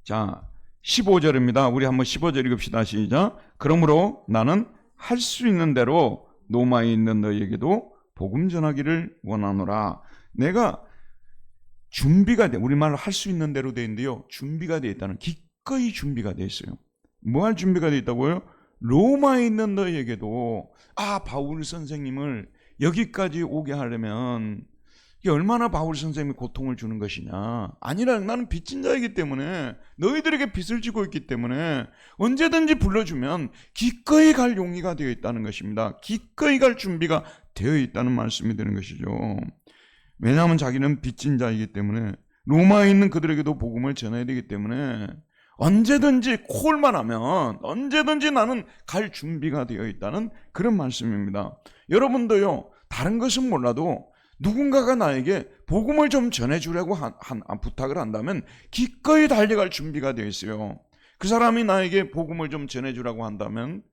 자 15절입니다. 우리 한번 15절 읽읍시다. 시작. 그러므로 나는 할 수 있는 대로 로마에 있는 너희에게도 복음 전하기를 원하노라. 내가 준비가 돼. 우리말로 할 수 있는 대로 돼 있는데요. 준비가 돼 있다는, 기꺼이 준비가 돼 있어요. 뭐 할 준비가 돼 있다고요? 로마에 있는 너희에게도, 바울 선생님을 여기까지 오게 하려면 이게 얼마나 바울 선생님이 고통을 주는 것이냐. 아니라 나는 빚진 자이기 때문에, 너희들에게 빚을 지고 있기 때문에 언제든지 불러주면 기꺼이 갈 용의가 되어 있다는 것입니다. 기꺼이 갈 준비가 되어 있다는 말씀이 되는 것이죠. 왜냐하면 자기는 빚진 자이기 때문에, 로마에 있는 그들에게도 복음을 전해야 되기 때문에 언제든지 콜만 하면 언제든지 나는 갈 준비가 되어 있다는 그런 말씀입니다. 여러분도요, 다른 것은 몰라도 누군가가 나에게 복음을 좀 전해주려고 부탁을 한다면 기꺼이 달려갈 준비가 되어 있어요. 그 사람이 나에게 복음을 좀 전해주라고 한다면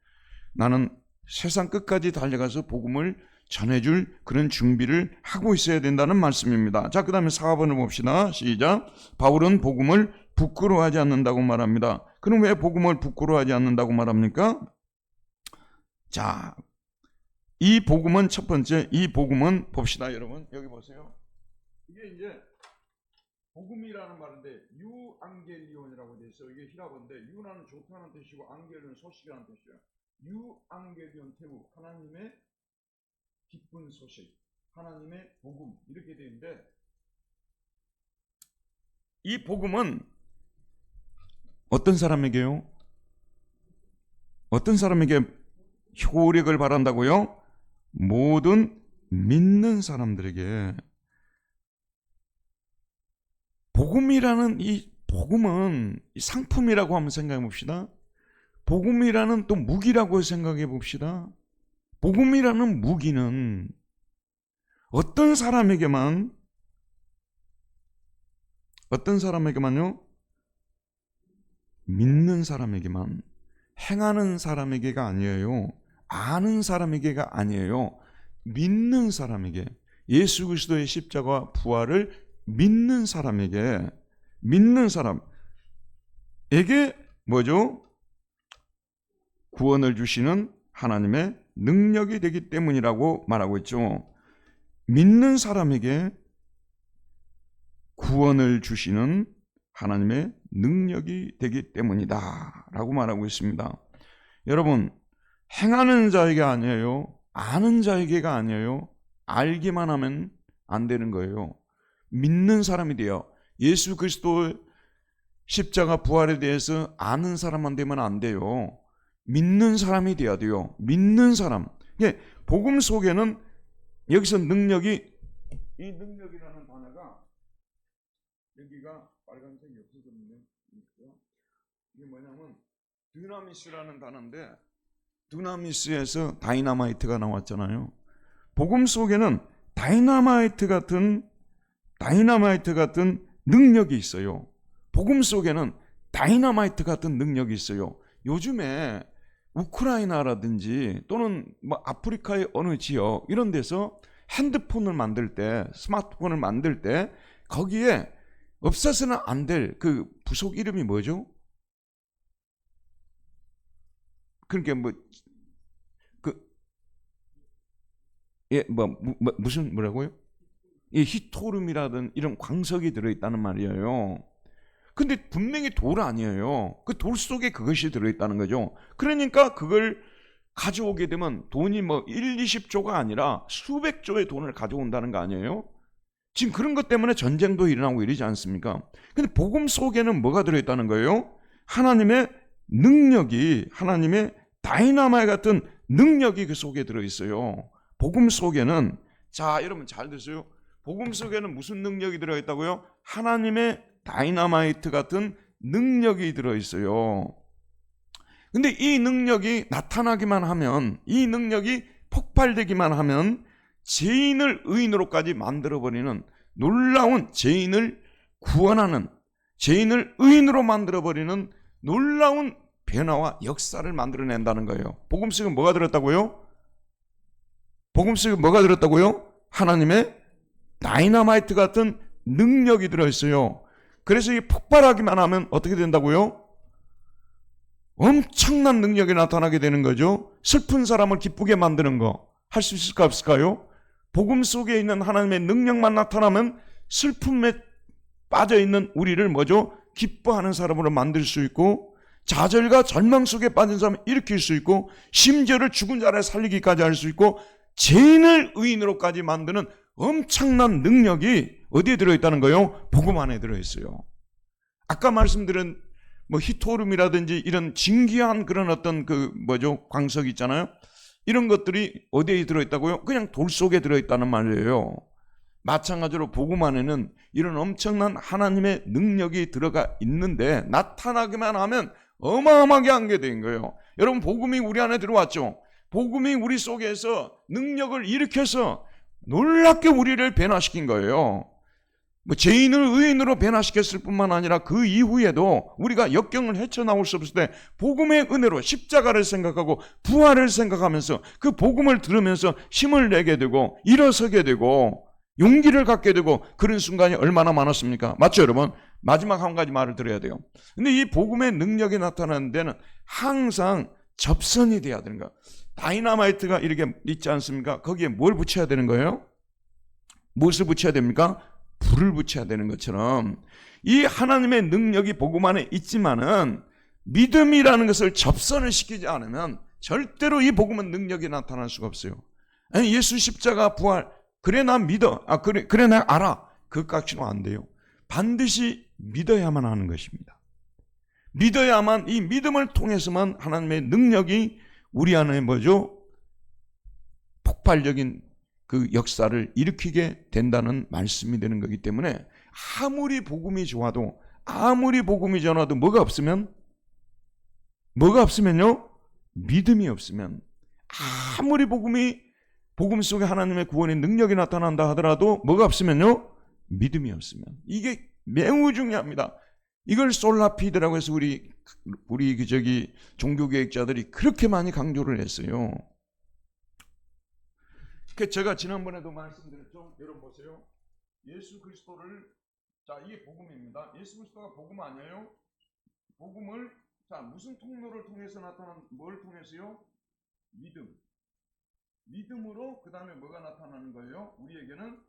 나는 세상 끝까지 달려가서 복음을 전해줄 그런 준비를 하고 있어야 된다는 말씀입니다. 자, 그 다음에 4번을 봅시다. 시작. 바울은 복음을 부끄러워하지 않는다고 말합니다. 그럼 왜 복음을 부끄러워하지 않는다고 말합니까? 자, 이 복음은 첫 번째, 이 복음은 봅시다, 여러분. 여기 보세요. 이게 이제 복음이라는 말인데 유앙겔리온이라고 되어 있어요. 이게 히라보인데 유는 좋다는 뜻이고 앙겔은 소식이라는 뜻이에요. 유앙겔리온 테우, 하나님의 기쁜 소식, 하나님의 복음, 이렇게 되어 있는데, 이 복음은 어떤 사람에게요? 어떤 사람에게 효력을 바란다고요? 모든 믿는 사람들에게. 복음이라는 이 복음은 상품이라고 한번 생각해 봅시다. 복음이라는 또 무기라고 생각해 봅시다. 복음이라는 무기는 어떤 사람에게만요? 믿는 사람에게만, 행하는 사람에게가 아니에요. 아는 사람에게가 아니에요. 믿는 사람에게, 예수 그리스도의 십자가와 부활을 믿는 사람에게, 믿는 사람에게 뭐죠? 구원을 주시는 하나님의 능력이 되기 때문이라고 말하고 있죠. 믿는 사람에게 구원을 주시는 하나님의 능력이 되기 때문이다 라고 말하고 있습니다. 여러분, 행하는 자에게 아니에요. 아는 자에게가 아니에요. 알기만 하면 안 되는 거예요. 믿는 사람이 돼요. 예수 그리스도의 십자가 부활에 대해서 아는 사람만 되면 안 돼요. 믿는 사람이 돼야 돼요. 믿는 사람. 복음 속에는 여기서 능력이, 이 능력이라는 단어가 여기가 빨간색이 없어졌네요. 이게 뭐냐면 드나미스라는 단어인데, 드나미스에서 다이나마이트가 나왔잖아요. 복음 속에는 다이나마이트 같은 능력이 있어요. 복음 속에는 다이나마이트 같은 능력이 있어요. 요즘에 우크라이나라든지 또는 뭐 아프리카의 어느 지역 이런 데서 핸드폰을 만들 때, 스마트폰을 만들 때 거기에 없어서는 안 될 그 부속 이름이 뭐죠? 그러니까 무슨 뭐라고요? 이 히토름이라든 이런 광석이 들어있다는 말이에요. 근데 분명히 돌 아니에요. 그 돌 속에 그것이 들어있다는 거죠. 그러니까 그걸 가져오게 되면 돈이 뭐 1, 20조가 아니라 수백 조의 돈을 가져온다는 거 아니에요? 지금 그런 것 때문에 전쟁도 일어나고 이러지 않습니까? 근데 복음 속에는 뭐가 들어있다는 거예요? 하나님의 능력이, 하나님의 다이나마이트 같은 능력이 그 속에 들어있어요. 복음 속에는, 자 여러분 잘 들으세요. 복음 속에는 무슨 능력이 들어있다고요? 하나님의 다이나마이트 같은 능력이 들어있어요. 근데 이 능력이 나타나기만 하면, 이 능력이 폭발되기만 하면 죄인을 의인으로까지 만들어버리는 놀라운, 죄인을 구원하는, 죄인을 의인으로 만들어버리는 놀라운 변화와 역사를 만들어낸다는 거예요. 복음 속에 뭐가 들었다고요? 복음 속에 뭐가 들었다고요? 하나님의 다이나마이트 같은 능력이 들어있어요. 그래서 이게 폭발하기만 하면 어떻게 된다고요? 엄청난 능력이 나타나게 되는 거죠. 슬픈 사람을 기쁘게 만드는 거 할 수 있을까 없을까요? 복음 속에 있는 하나님의 능력만 나타나면 슬픔에 빠져있는 우리를 뭐죠? 기뻐하는 사람으로 만들 수 있고, 좌절과 절망 속에 빠진 사람을 일으킬 수 있고, 심지어를 죽은 자를 살리기까지 할 수 있고, 죄인을 의인으로까지 만드는 엄청난 능력이 어디에 들어있다는 거예요? 복음 안에 들어있어요. 아까 말씀드린 히토름이라든지 이런 진귀한 그런 어떤 광석 있잖아요. 이런 것들이 어디에 들어있다고요? 그냥 돌 속에 들어있다는 말이에요. 마찬가지로 복음 안에는 이런 엄청난 하나님의 능력이 들어가 있는데 나타나기만 하면 어마어마하게 하게 된 거예요. 여러분, 복음이 우리 안에 들어왔죠. 복음이 우리 속에서 능력을 일으켜서 놀랍게 우리를 변화시킨 거예요. 죄인을 의인으로 변화시켰을 뿐만 아니라 그 이후에도 우리가 역경을 헤쳐나올 수 없을 때 복음의 은혜로 십자가를 생각하고 부활을 생각하면서 그 복음을 들으면서 힘을 내게 되고 일어서게 되고 용기를 갖게 되고 그런 순간이 얼마나 많았습니까? 맞죠, 여러분? 마지막 한 가지 말을 드려야 돼요. 근데 이 복음의 능력이 나타나는 데는 항상 접선이 돼야 되는 거야. 다이너마이트가 이렇게 있지 않습니까? 거기에 뭘 붙여야 되는 거예요? 무엇을 붙여야 됩니까? 불을 붙여야 되는 것처럼 이 하나님의 능력이 복음 안에 있지만은 믿음이라는 것을 접선을 시키지 않으면 절대로 이 복음은 능력이 나타날 수가 없어요. 아니, 예수 십자가 부활, 그래 나 믿어, 그래 나 알아, 그것까지는 안 돼요. 반드시 믿어야만 하는 것입니다. 믿어야만, 이 믿음을 통해서만 하나님의 능력이 우리 안에 폭발적인 그 역사를 일으키게 된다는 말씀이 되는 거기 때문에 아무리 복음이 좋아도, 아무리 복음이 전화도 뭐가 없으면요? 믿음이 없으면, 아무리 복음 속에 하나님의 구원의 능력이 나타난다 하더라도 뭐가 없으면요? 믿음이 없으면. 이게 매우 중요합니다. 이걸 솔라피드라고 해서 우리 종교개혁자들이 그렇게 많이 강조를 했어요. 제가 지난번에도 말씀드렸죠. 여러분 보세요. 예수 그리스도를, 이게 복음입니다. 예수 그리스도가 복음 아니에요? 복음을 무슨 통로를 통해서 나타난, 뭘 통해서요? 믿음으로 그 다음에 뭐가 나타나는 거예요? 우리에게는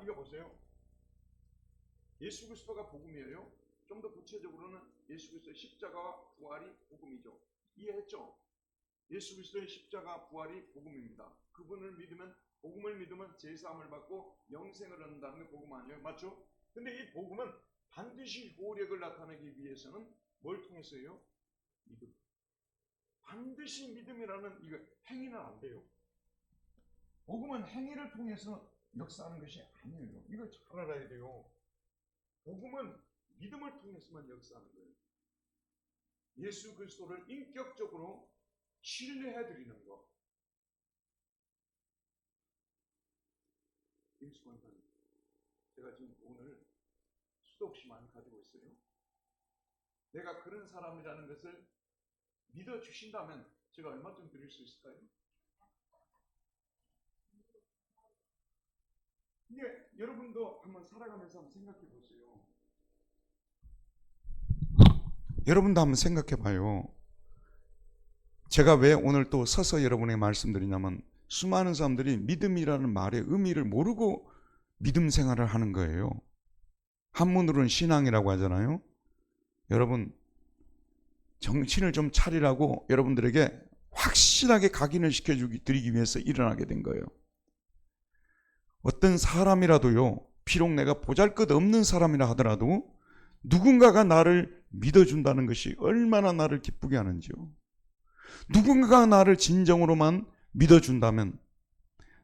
이거 보세요. 예수 그리스도가 복음이에요. 좀 더 구체적으로는 예수 그리스도의 십자가와 부활이 복음이죠. 이해했죠? 예수 그리스도의 십자가 부활이 복음입니다. 그분을 믿으면, 복음을 믿으면 제사함을 받고 영생을 얻는다는 게 복음 아니에요? 맞죠? 근데 이 복음은 반드시 효력을 나타내기 위해서는 뭘 통해서요? 믿음. 반드시 믿음이라는 이거 행위는 안 돼요. 복음은 행위를 통해서 역사하는 것이 아니에요. 이걸 잘 알아야 돼요. 복음은 믿음을 통해서만 역사하는 거예요. 예수 그리스도를 인격적으로 신뢰해드리는 것. 임수권사님, 제가 지금 오늘 수도 없이 많이 가지고 있어요. 내가 그런 사람이라는 것을 믿어주신다면 제가 얼마 좀 드릴 수 있을까요? 이게 여러분도 한번 살아가면서 한번 생각해 보세요. 여러분도 한번 생각해 봐요. 제가 왜 오늘 또 서서 여러분에게 말씀드리냐면 수많은 사람들이 믿음이라는 말의 의미를 모르고 믿음 생활을 하는 거예요. 한문으로는 신앙이라고 하잖아요. 여러분, 정신을 좀 차리라고 여러분들에게 확실하게 각인을 시켜드리기 위해서 일어나게 된 거예요. 어떤 사람이라도요, 비록 내가 보잘것없는 사람이라 하더라도 누군가가 나를 믿어준다는 것이 얼마나 나를 기쁘게 하는지요. 누군가가 나를 진정으로만 믿어준다면,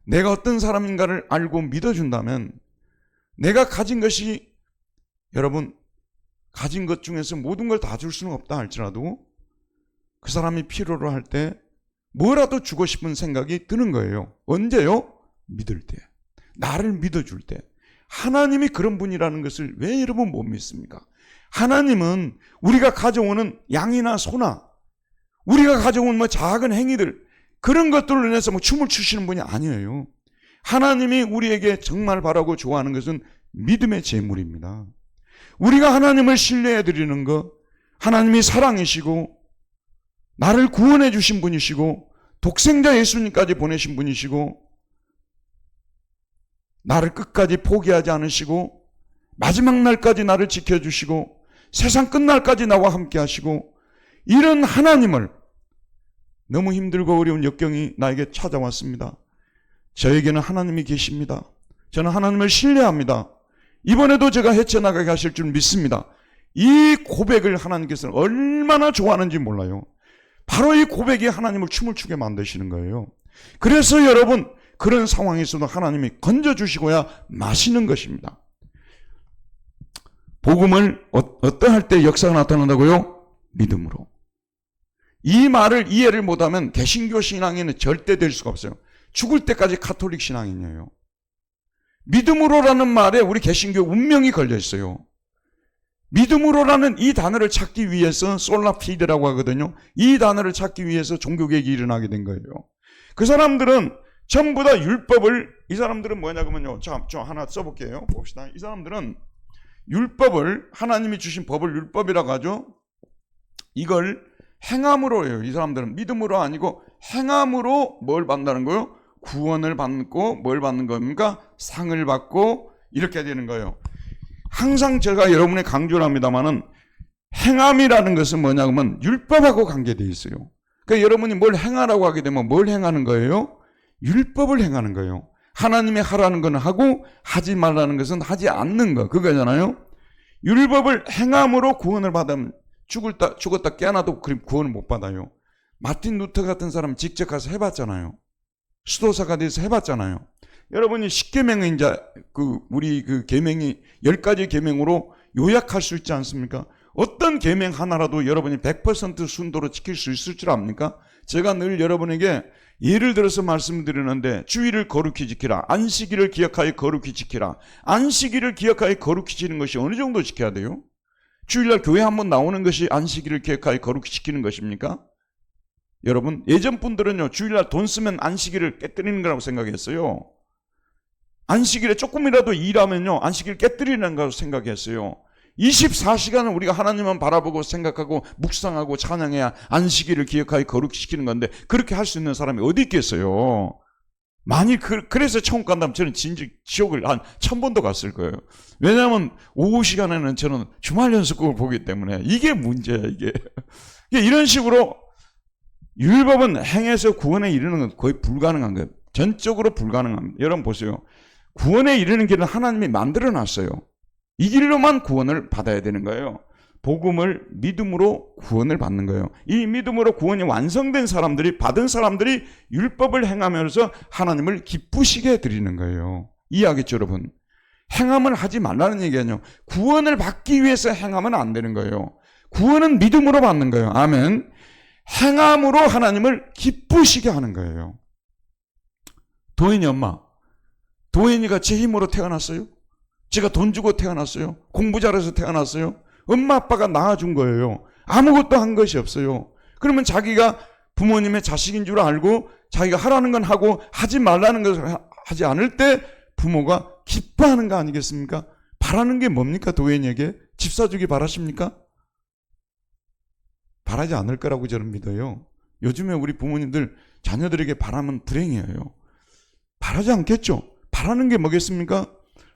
내가 어떤 사람인가를 알고 믿어준다면, 내가 가진 것이, 여러분, 가진 것 중에서 모든 걸 다 줄 수는 없다 할지라도 그 사람이 필요로 할 때 뭐라도 주고 싶은 생각이 드는 거예요. 언제요? 믿을 때. 나를 믿어줄 때. 하나님이 그런 분이라는 것을 왜 여러분 못 믿습니까? 하나님은 우리가 가져오는 양이나 소나 우리가 가져온 작은 행위들, 그런 것들로 인해서 춤을 추시는 분이 아니에요. 하나님이 우리에게 정말 바라고 좋아하는 것은 믿음의 제물입니다. 우리가 하나님을 신뢰해 드리는 것, 하나님이 사랑이시고 나를 구원해 주신 분이시고 독생자 예수님까지 보내신 분이시고 나를 끝까지 포기하지 않으시고 마지막 날까지 나를 지켜주시고 세상 끝날까지 나와 함께 하시고, 이런 하나님을 너무 힘들고 어려운 역경이 나에게 찾아왔습니다. 저에게는 하나님이 계십니다. 저는 하나님을 신뢰합니다. 이번에도 제가 헤쳐나가게 하실 줄 믿습니다. 이 고백을 하나님께서는 얼마나 좋아하는지 몰라요. 바로 이 고백이 하나님을 춤을 추게 만드시는 거예요. 그래서 여러분, 그런 상황에서도 하나님이 건져주시고야 마시는 것입니다. 복음을 어떠할 때 역사가 나타난다고요? 믿음으로. 이 말을 이해를 못하면 개신교 신앙에는 절대 될 수가 없어요. 죽을 때까지 카톨릭 신앙이에요. 믿음으로라는 말에 우리 개신교 운명이 걸려 있어요. 믿음으로라는 이 단어를 찾기 위해서 솔라피드라고 하거든요. 이 단어를 찾기 위해서 종교개혁이 일어나게 된 거예요. 그 사람들은 전부 다 율법을, 이 사람들은 뭐냐 그러면요. 자, 저 하나 써볼게요. 봅시다. 이 사람들은 율법을, 하나님이 주신 법을 율법이라고 하죠. 이걸 행함으로 해요. 이 사람들은 믿음으로 아니고 행함으로 뭘 받는다는 거예요? 구원을 받고 뭘 받는 겁니까? 상을 받고 이렇게 되는 거예요. 항상 제가 여러분에 강조를 합니다만은 행함이라는 것은 뭐냐 하면 율법하고 관계되어 있어요. 그러니까 여러분이 뭘 행하라고 하게 되면 뭘 행하는 거예요? 율법을 행하는 거예요. 하나님이 하라는 건 하고 하지 말라는 것은 하지 않는 거, 그거잖아요. 율법을 행함으로 구원을 받으면 죽었다 깨어나도 구원을 못 받아요. 마틴 루터 같은 사람 직접 가서 해봤잖아요. 수도사가 돼서 해봤잖아요. 여러분이 10계명의 이제 우리 계명이 10가지 계명으로 요약할 수 있지 않습니까? 어떤 계명 하나라도 여러분이 100% 순도로 지킬 수 있을 줄 압니까? 제가 늘 여러분에게 예를 들어서 말씀드리는데, 주의를 거룩히 지키라, 안식일을 기억하여 거룩히 지키라. 안식일을 기억하여 거룩히 지키는 것이 어느 정도 지켜야 돼요? 주일날 교회 한번 나오는 것이 안식일을 기억하여 거룩히 지키는 것입니까? 여러분, 예전 분들은요, 주일날 돈 쓰면 안식일을 깨뜨리는 거라고 생각했어요. 안식일에 조금이라도 일하면요, 안식일 깨뜨리는 거라고 생각했어요. 24시간을 우리가 하나님만 바라보고 생각하고 묵상하고 찬양해야 안식일을 기억하여 거룩히 지키는 건데, 그렇게 할 수 있는 사람이 어디 있겠어요? 만일 그래서 천국 간다면 저는 지옥을 한 1000번도 갔을 거예요. 왜냐하면 오후 시간에는 저는 주말 연속극을 보기 때문에. 이게 문제야, 이게. 이런 식으로 율법은 행해서 구원에 이르는 건 거의 불가능한 거예요. 전적으로 불가능합니다. 여러분 보세요. 구원에 이르는 길은 하나님이 만들어 놨어요. 이 길로만 구원을 받아야 되는 거예요. 복음을 믿음으로 구원을 받는 거예요. 이 믿음으로 구원이 완성된 사람들이, 받은 사람들이 율법을 행하면서 하나님을 기쁘시게 드리는 거예요. 이해하겠죠, 여러분? 행함을 하지 말라는 얘기 아니에요. 구원을 받기 위해서 행하면 안 되는 거예요. 구원은 믿음으로 받는 거예요. 아멘. 행함으로 하나님을 기쁘시게 하는 거예요. 도인이 엄마, 도인이가 제 힘으로 태어났어요? 제가 돈 주고 태어났어요? 공부 잘해서 태어났어요? 엄마 아빠가 낳아준 거예요. 아무것도 한 것이 없어요. 그러면 자기가 부모님의 자식인 줄 알고 자기가 하라는 건 하고 하지 말라는 것을 하지 않을 때 부모가 기뻐하는 거 아니겠습니까? 바라는 게 뭡니까? 도인에게 집 사주기 바라십니까? 바라지 않을 거라고 저는 믿어요. 요즘에 우리 부모님들 자녀들에게 바라면 불행이에요. 바라지 않겠죠? 바라는 게 뭐겠습니까?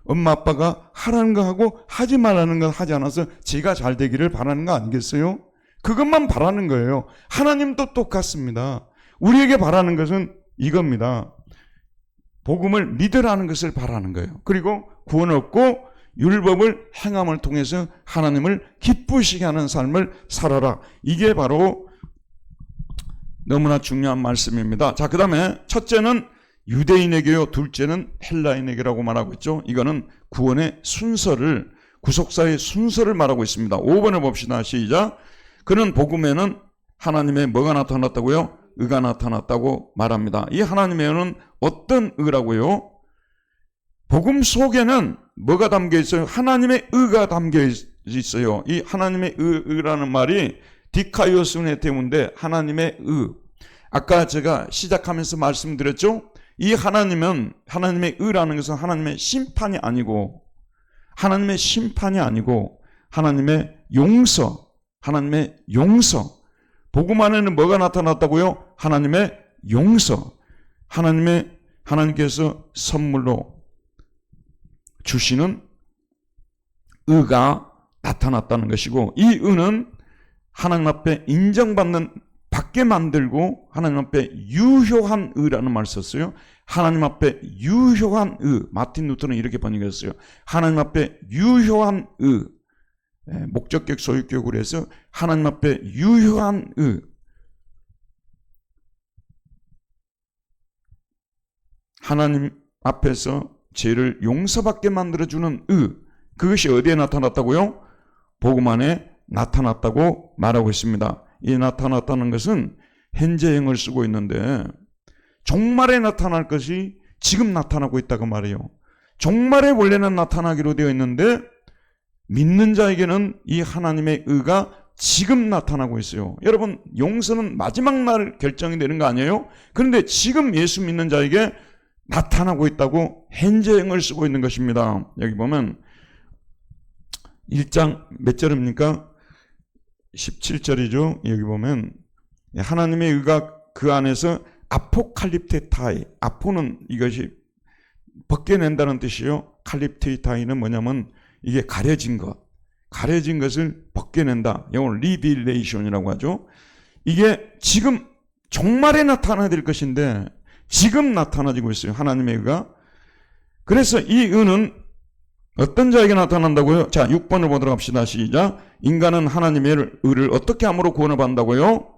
엄마 아빠가 하라는 거 하고 하지 말라는 건 하지 않아서 제가 잘 되기를 바라는 거 아니겠어요? 그것만 바라는 거예요. 하나님도 똑같습니다. 우리에게 바라는 것은 이겁니다. 복음을 믿으라는 것을 바라는 거예요. 그리고 구원을 얻고 율법을 행함을 통해서 하나님을 기쁘시게 하는 삶을 살아라. 이게 바로 너무나 중요한 말씀입니다. 자, 그 다음에 첫째는 유대인에게요, 둘째는 헬라인에게라고 말하고 있죠. 이거는 구원의 순서를, 구속사의 순서를 말하고 있습니다. 5번을 봅시다. 시작. 그는 복음에는 하나님의 뭐가 나타났다고요? 의가 나타났다고 말합니다. 이 하나님에는 어떤 의라고요? 복음 속에는 뭐가 담겨 있어요? 하나님의 의가 담겨 있어요. 이 하나님의 의라는 말이 디카이오스네 때문인데 하나님의 의. 아까 제가 시작하면서 말씀드렸죠? 이 하나님은, 하나님의 의라는 것은 하나님의 심판이 아니고, 하나님의 심판이 아니고 하나님의 용서, 하나님의 용서. 복음 안에는 뭐가 나타났다고요? 하나님의 용서. 하나님께서 선물로 주시는 의가 나타났다는 것이고, 이 의는 하나님 앞에 인정받는 받게 만들고 하나님 앞에 유효한 의라는 말을 썼어요. 하나님 앞에 유효한 의. 마틴 루터는 이렇게 번역했어요. 하나님 앞에 유효한 의. 목적격 소유격으로 해서 하나님 앞에 유효한 의. 하나님 앞에서 죄를 용서받게 만들어주는 의. 그것이 어디에 나타났다고요? 복음 안에 나타났다고 말하고 있습니다. 이 나타났다는 것은 현재형을 쓰고 있는데 종말에 나타날 것이 지금 나타나고 있다고 말해요. 종말에 원래는 나타나기로 되어 있는데 믿는 자에게는 이 하나님의 의가 지금 나타나고 있어요. 여러분, 용서는 마지막 날 결정이 되는 거 아니에요? 그런데 지금 예수 믿는 자에게 나타나고 있다고 현재형을 쓰고 있는 것입니다. 여기 보면 1장 몇 절입니까? 17절이죠. 여기 보면 하나님의 의가 그 안에서 아포칼립테타이. 아포는 이것이 벗겨낸다는 뜻이요. 칼립테타이는 뭐냐면 이게 가려진 것. 가려진 것을 벗겨낸다. 영어로 리빌레이션이라고 하죠. 이게 지금 종말에 나타나야 될 것인데 지금 나타나지고 있어요. 하나님의 의가. 그래서 이 의는 어떤 자에게 나타난다고요? 자, 6번을 보도록 합시다. 시작. 인간은 하나님의 의를 어떻게 함으로 구원을 받는다고요?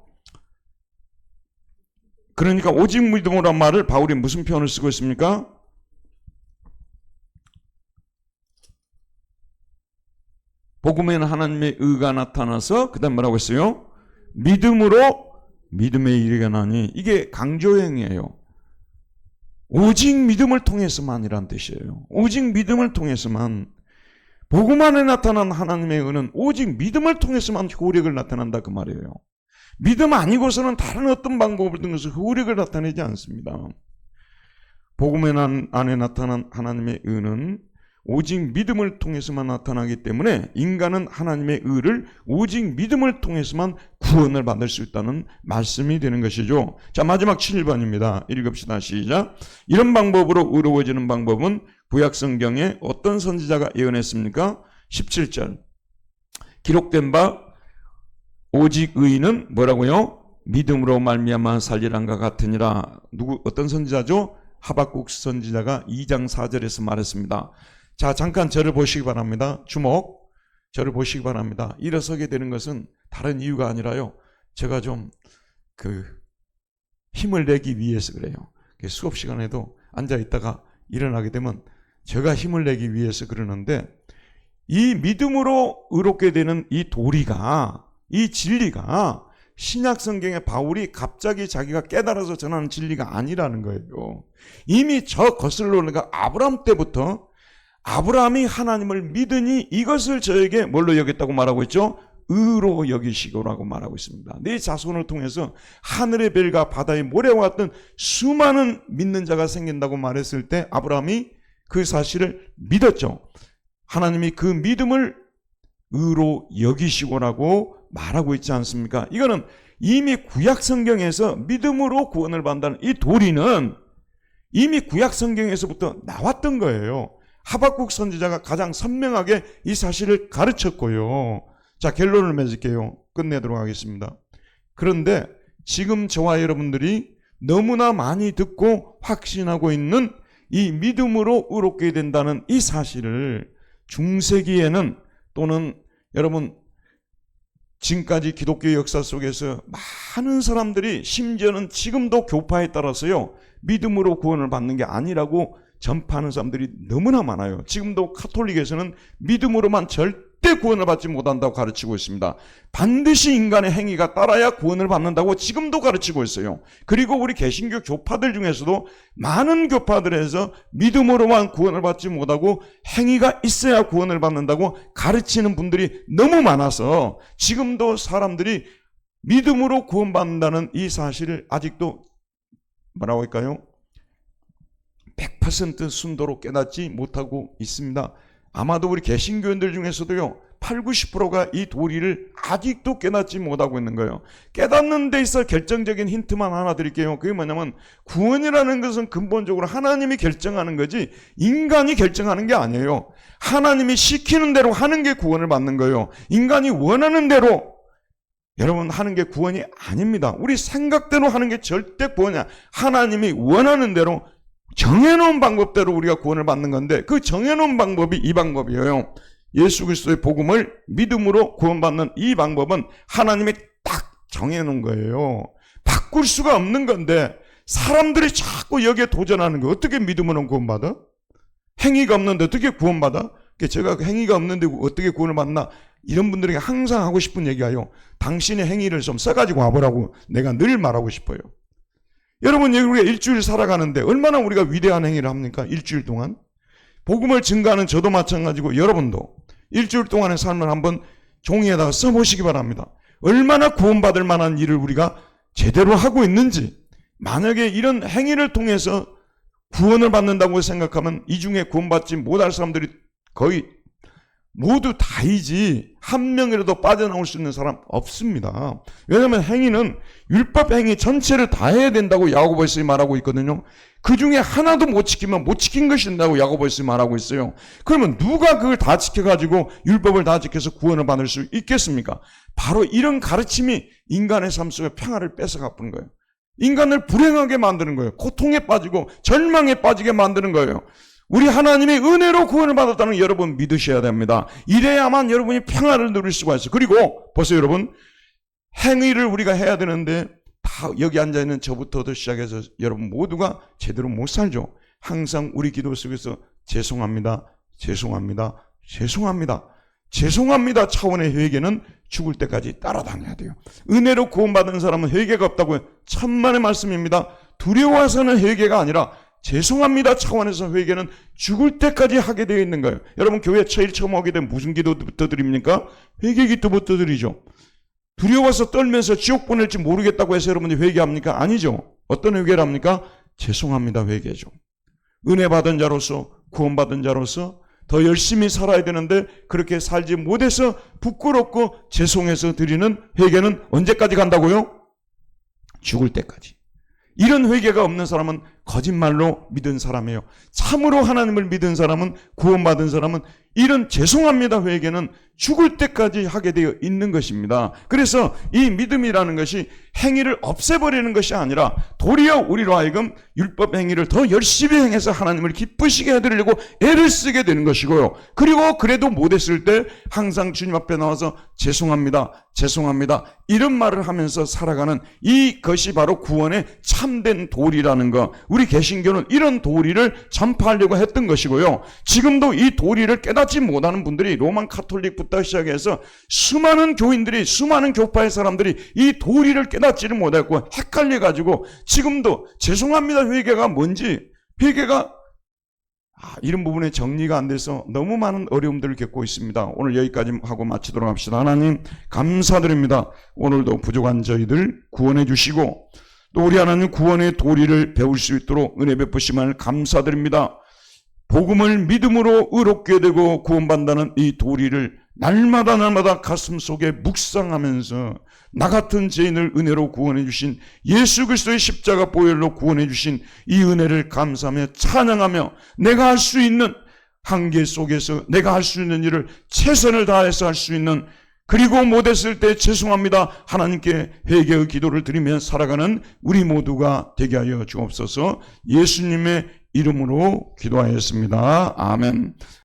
그러니까 오직 믿음으로란 말을 바울이 무슨 표현을 쓰고 있습니까? 복음에는 하나님의 의가 나타나서 그 다음 뭐라고 했어요? 믿음으로 믿음에 이르게 나니. 이게 강조형이에요. 오직 믿음을 통해서만이란 뜻이에요. 오직 믿음을 통해서만. 복음 안에 나타난 하나님의 의는 오직 믿음을 통해서만 효력을 나타난다 그 말이에요. 믿음 아니고서는 다른 어떤 방법을 통해서 효력을 나타내지 않습니다. 복음 안에 나타난 하나님의 의는 오직 믿음을 통해서만 나타나기 때문에 인간은 하나님의 의를 오직 믿음을 통해서만 구원을 받을 수 있다는 말씀이 되는 것이죠. 자, 마지막 7번입니다. 읽읍시다. 시작. 이런 방법으로 의로워지는 방법은 구약성경에 어떤 선지자가 예언했습니까? 17절. 기록된 바 오직 의인은 뭐라고요? 믿음으로 말미암아 살리란가 같으니라. 어떤 선지자죠? 하박국 선지자가 2장 4절에서 말했습니다. 자, 잠깐 저를 보시기 바랍니다. 주목. 저를 보시기 바랍니다. 일어서게 되는 것은 다른 이유가 아니라요. 제가 좀 힘을 내기 위해서 그래요. 수업 시간에도 앉아 있다가 일어나게 되면 제가 힘을 내기 위해서 그러는데 이 믿음으로 의롭게 되는 이 도리가, 이 진리가 신약 성경에 바울이 갑자기 자기가 깨달아서 전하는 진리가 아니라는 거예요. 이미 저 거슬러 올라가 아브라함 때부터 아브라함이 하나님을 믿으니 이것을 저에게 뭘로 여겼다고 말하고 있죠? 의로 여기시고라고 말하고 있습니다. 내 자손을 통해서 하늘의 별과 바다의 모래와 같은 수많은 믿는 자가 생긴다고 말했을 때 아브라함이 그 사실을 믿었죠. 하나님이 그 믿음을 의로 여기시고라고 말하고 있지 않습니까? 이거는 이미 구약 성경에서 믿음으로 구원을 받는다는 이 도리는 이미 구약 성경에서부터 나왔던 거예요. 하박국 선지자가 가장 선명하게 이 사실을 가르쳤고요. 자, 결론을 맺을게요. 끝내도록 하겠습니다. 그런데 지금 저와 여러분들이 너무나 많이 듣고 확신하고 있는 이 믿음으로 의롭게 된다는 이 사실을 중세기에는 또는 여러분 지금까지 기독교 역사 속에서 많은 사람들이 심지어는 지금도 교파에 따라서요 믿음으로 구원을 받는 게 아니라고 전파하는 사람들이 너무나 많아요. 지금도 카톨릭에서는 믿음으로만 절대 구원을 받지 못한다고 가르치고 있습니다. 반드시 인간의 행위가 따라야 구원을 받는다고 지금도 가르치고 있어요. 그리고 우리 개신교 교파들 중에서도 많은 교파들에서 믿음으로만 구원을 받지 못하고 행위가 있어야 구원을 받는다고 가르치는 분들이 너무 많아서 지금도 사람들이 믿음으로 구원받는다는 이 사실을 아직도 뭐라고 할까요? 100% 순도로 깨닫지 못하고 있습니다. 아마도 우리 개신교인들 중에서도요 8, 90%가 이 도리를 아직도 깨닫지 못하고 있는 거예요. 깨닫는 데 있어 결정적인 힌트만 하나 드릴게요. 그게 뭐냐면 구원이라는 것은 근본적으로 하나님이 결정하는 거지 인간이 결정하는 게 아니에요. 하나님이 시키는 대로 하는 게 구원을 받는 거예요. 인간이 원하는 대로 여러분, 하는 게 구원이 아닙니다. 우리 생각대로 하는 게 절대 구원이 아니야. 하나님이 원하는 대로 정해놓은 방법대로 우리가 구원을 받는 건데, 그 정해놓은 방법이 이 방법이에요. 예수 그리스도의 복음을 믿음으로 구원받는 이 방법은 하나님이 딱 정해놓은 거예요. 바꿀 수가 없는 건데 사람들이 자꾸 여기에 도전하는 거. 어떻게 믿음으로 구원받아? 행위가 없는데 어떻게 구원받아? 제가 행위가 없는데 어떻게 구원을 받나? 이런 분들에게 항상 하고 싶은 얘기가요, 당신의 행위를 좀 써가지고 와보라고 내가 늘 말하고 싶어요. 여러분, 우리가 일주일 살아가는데 얼마나 우리가 위대한 행위를 합니까? 일주일 동안 복음을 증거하는 저도 마찬가지고 여러분도 일주일 동안의 삶을 한번 종이에다가 써보시기 바랍니다. 얼마나 구원받을 만한 일을 우리가 제대로 하고 있는지. 만약에 이런 행위를 통해서 구원을 받는다고 생각하면 이 중에 구원받지 못할 사람들이 거의 모두 다이지 한 명이라도 빠져나올 수 있는 사람 없습니다. 왜냐하면 행위는 율법 행위 전체를 다 해야 된다고 야고보서에 말하고 있거든요. 그 중에 하나도 못 지키면 못 지킨 것이 된다고 야고보서에 말하고 있어요. 그러면 누가 그걸 다 지켜가지고 율법을 다 지켜서 구원을 받을 수 있겠습니까? 바로 이런 가르침이 인간의 삶 속에 평화를 뺏어가는 거예요. 인간을 불행하게 만드는 거예요. 고통에 빠지고 절망에 빠지게 만드는 거예요. 우리 하나님이 은혜로 구원을 받았다는 걸 여러분 믿으셔야 됩니다. 이래야만 여러분이 평화를 누릴 수가 있어요. 그리고 보세요, 여러분. 행위를 우리가 해야 되는데 다 여기 앉아있는 저부터도 시작해서 여러분 모두가 제대로 못 살죠. 항상 우리 기도 속에서 죄송합니다, 죄송합니다, 죄송합니다, 죄송합니다 차원의 회개는 죽을 때까지 따라다녀야 돼요. 은혜로 구원받은 사람은 회개가 없다고요. 천만의 말씀입니다. 두려워서는 회개가 아니라 죄송합니다 차원에서 회개는 죽을 때까지 하게 되어 있는 거예요. 여러분, 교회 제일 처음 오게 되면 무슨 기도부터 드립니까? 회개 기도부터 드리죠. 두려워서 떨면서 지옥 보낼지 모르겠다고 해서 여러분이 회개합니까? 아니죠. 어떤 회개를 합니까? 죄송합니다 회개죠. 은혜 받은 자로서, 구원받은 자로서 더 열심히 살아야 되는데 그렇게 살지 못해서 부끄럽고 죄송해서 드리는 회개는 언제까지 간다고요? 죽을 때까지. 이런 회개가 없는 사람은 거짓말로 믿은 사람이에요. 참으로 하나님을 믿은 사람은, 구원받은 사람은 이런 죄송합니다 회개는 죽을 때까지 하게 되어 있는 것입니다. 그래서 이 믿음이라는 것이 행위를 없애버리는 것이 아니라 도리어 우리로 하여금 율법 행위를 더 열심히 행해서 하나님을 기쁘시게 해드리려고 애를 쓰게 되는 것이고요. 그리고 그래도 못했을 때 항상 주님 앞에 나와서 죄송합니다, 죄송합니다 이런 말을 하면서 살아가는 이것이 바로 구원의 참된 도리라는 것. 우리 개신교는 이런 도리를 전파하려고 했던 것이고요. 지금도 이 도리를 깨닫지 못하는 분들이 로만 카톨릭부터 시작해서 수많은 교인들이, 수많은 교파의 사람들이 이 도리를 깨닫지를 못했고 헷갈려가지고 지금도 죄송합니다 회개가 뭔지, 회개가 이런 부분에 정리가 안 돼서 너무 많은 어려움들을 겪고 있습니다. 오늘 여기까지 하고 마치도록 합시다. 하나님 감사드립니다. 오늘도 부족한 저희들 구원해 주시고 또 우리 하나님 구원의 도리를 배울 수 있도록 은혜 베푸심을 감사드립니다. 복음을 믿음으로 의롭게 되고 구원받는다는 이 도리를 날마다 가슴 속에 묵상하면서 나 같은 죄인을 은혜로 구원해 주신 예수 그리스도의 십자가 보혈로 구원해 주신 이 은혜를 감사하며 찬양하며 내가 할 수 있는 한계 속에서 내가 할 수 있는 일을 최선을 다해서 할 수 있는, 그리고 못했을 때 죄송합니다 하나님께 회개의 기도를 드리며 살아가는 우리 모두가 되게 하여 주옵소서. 예수님의 이름으로 기도하였습니다. 아멘.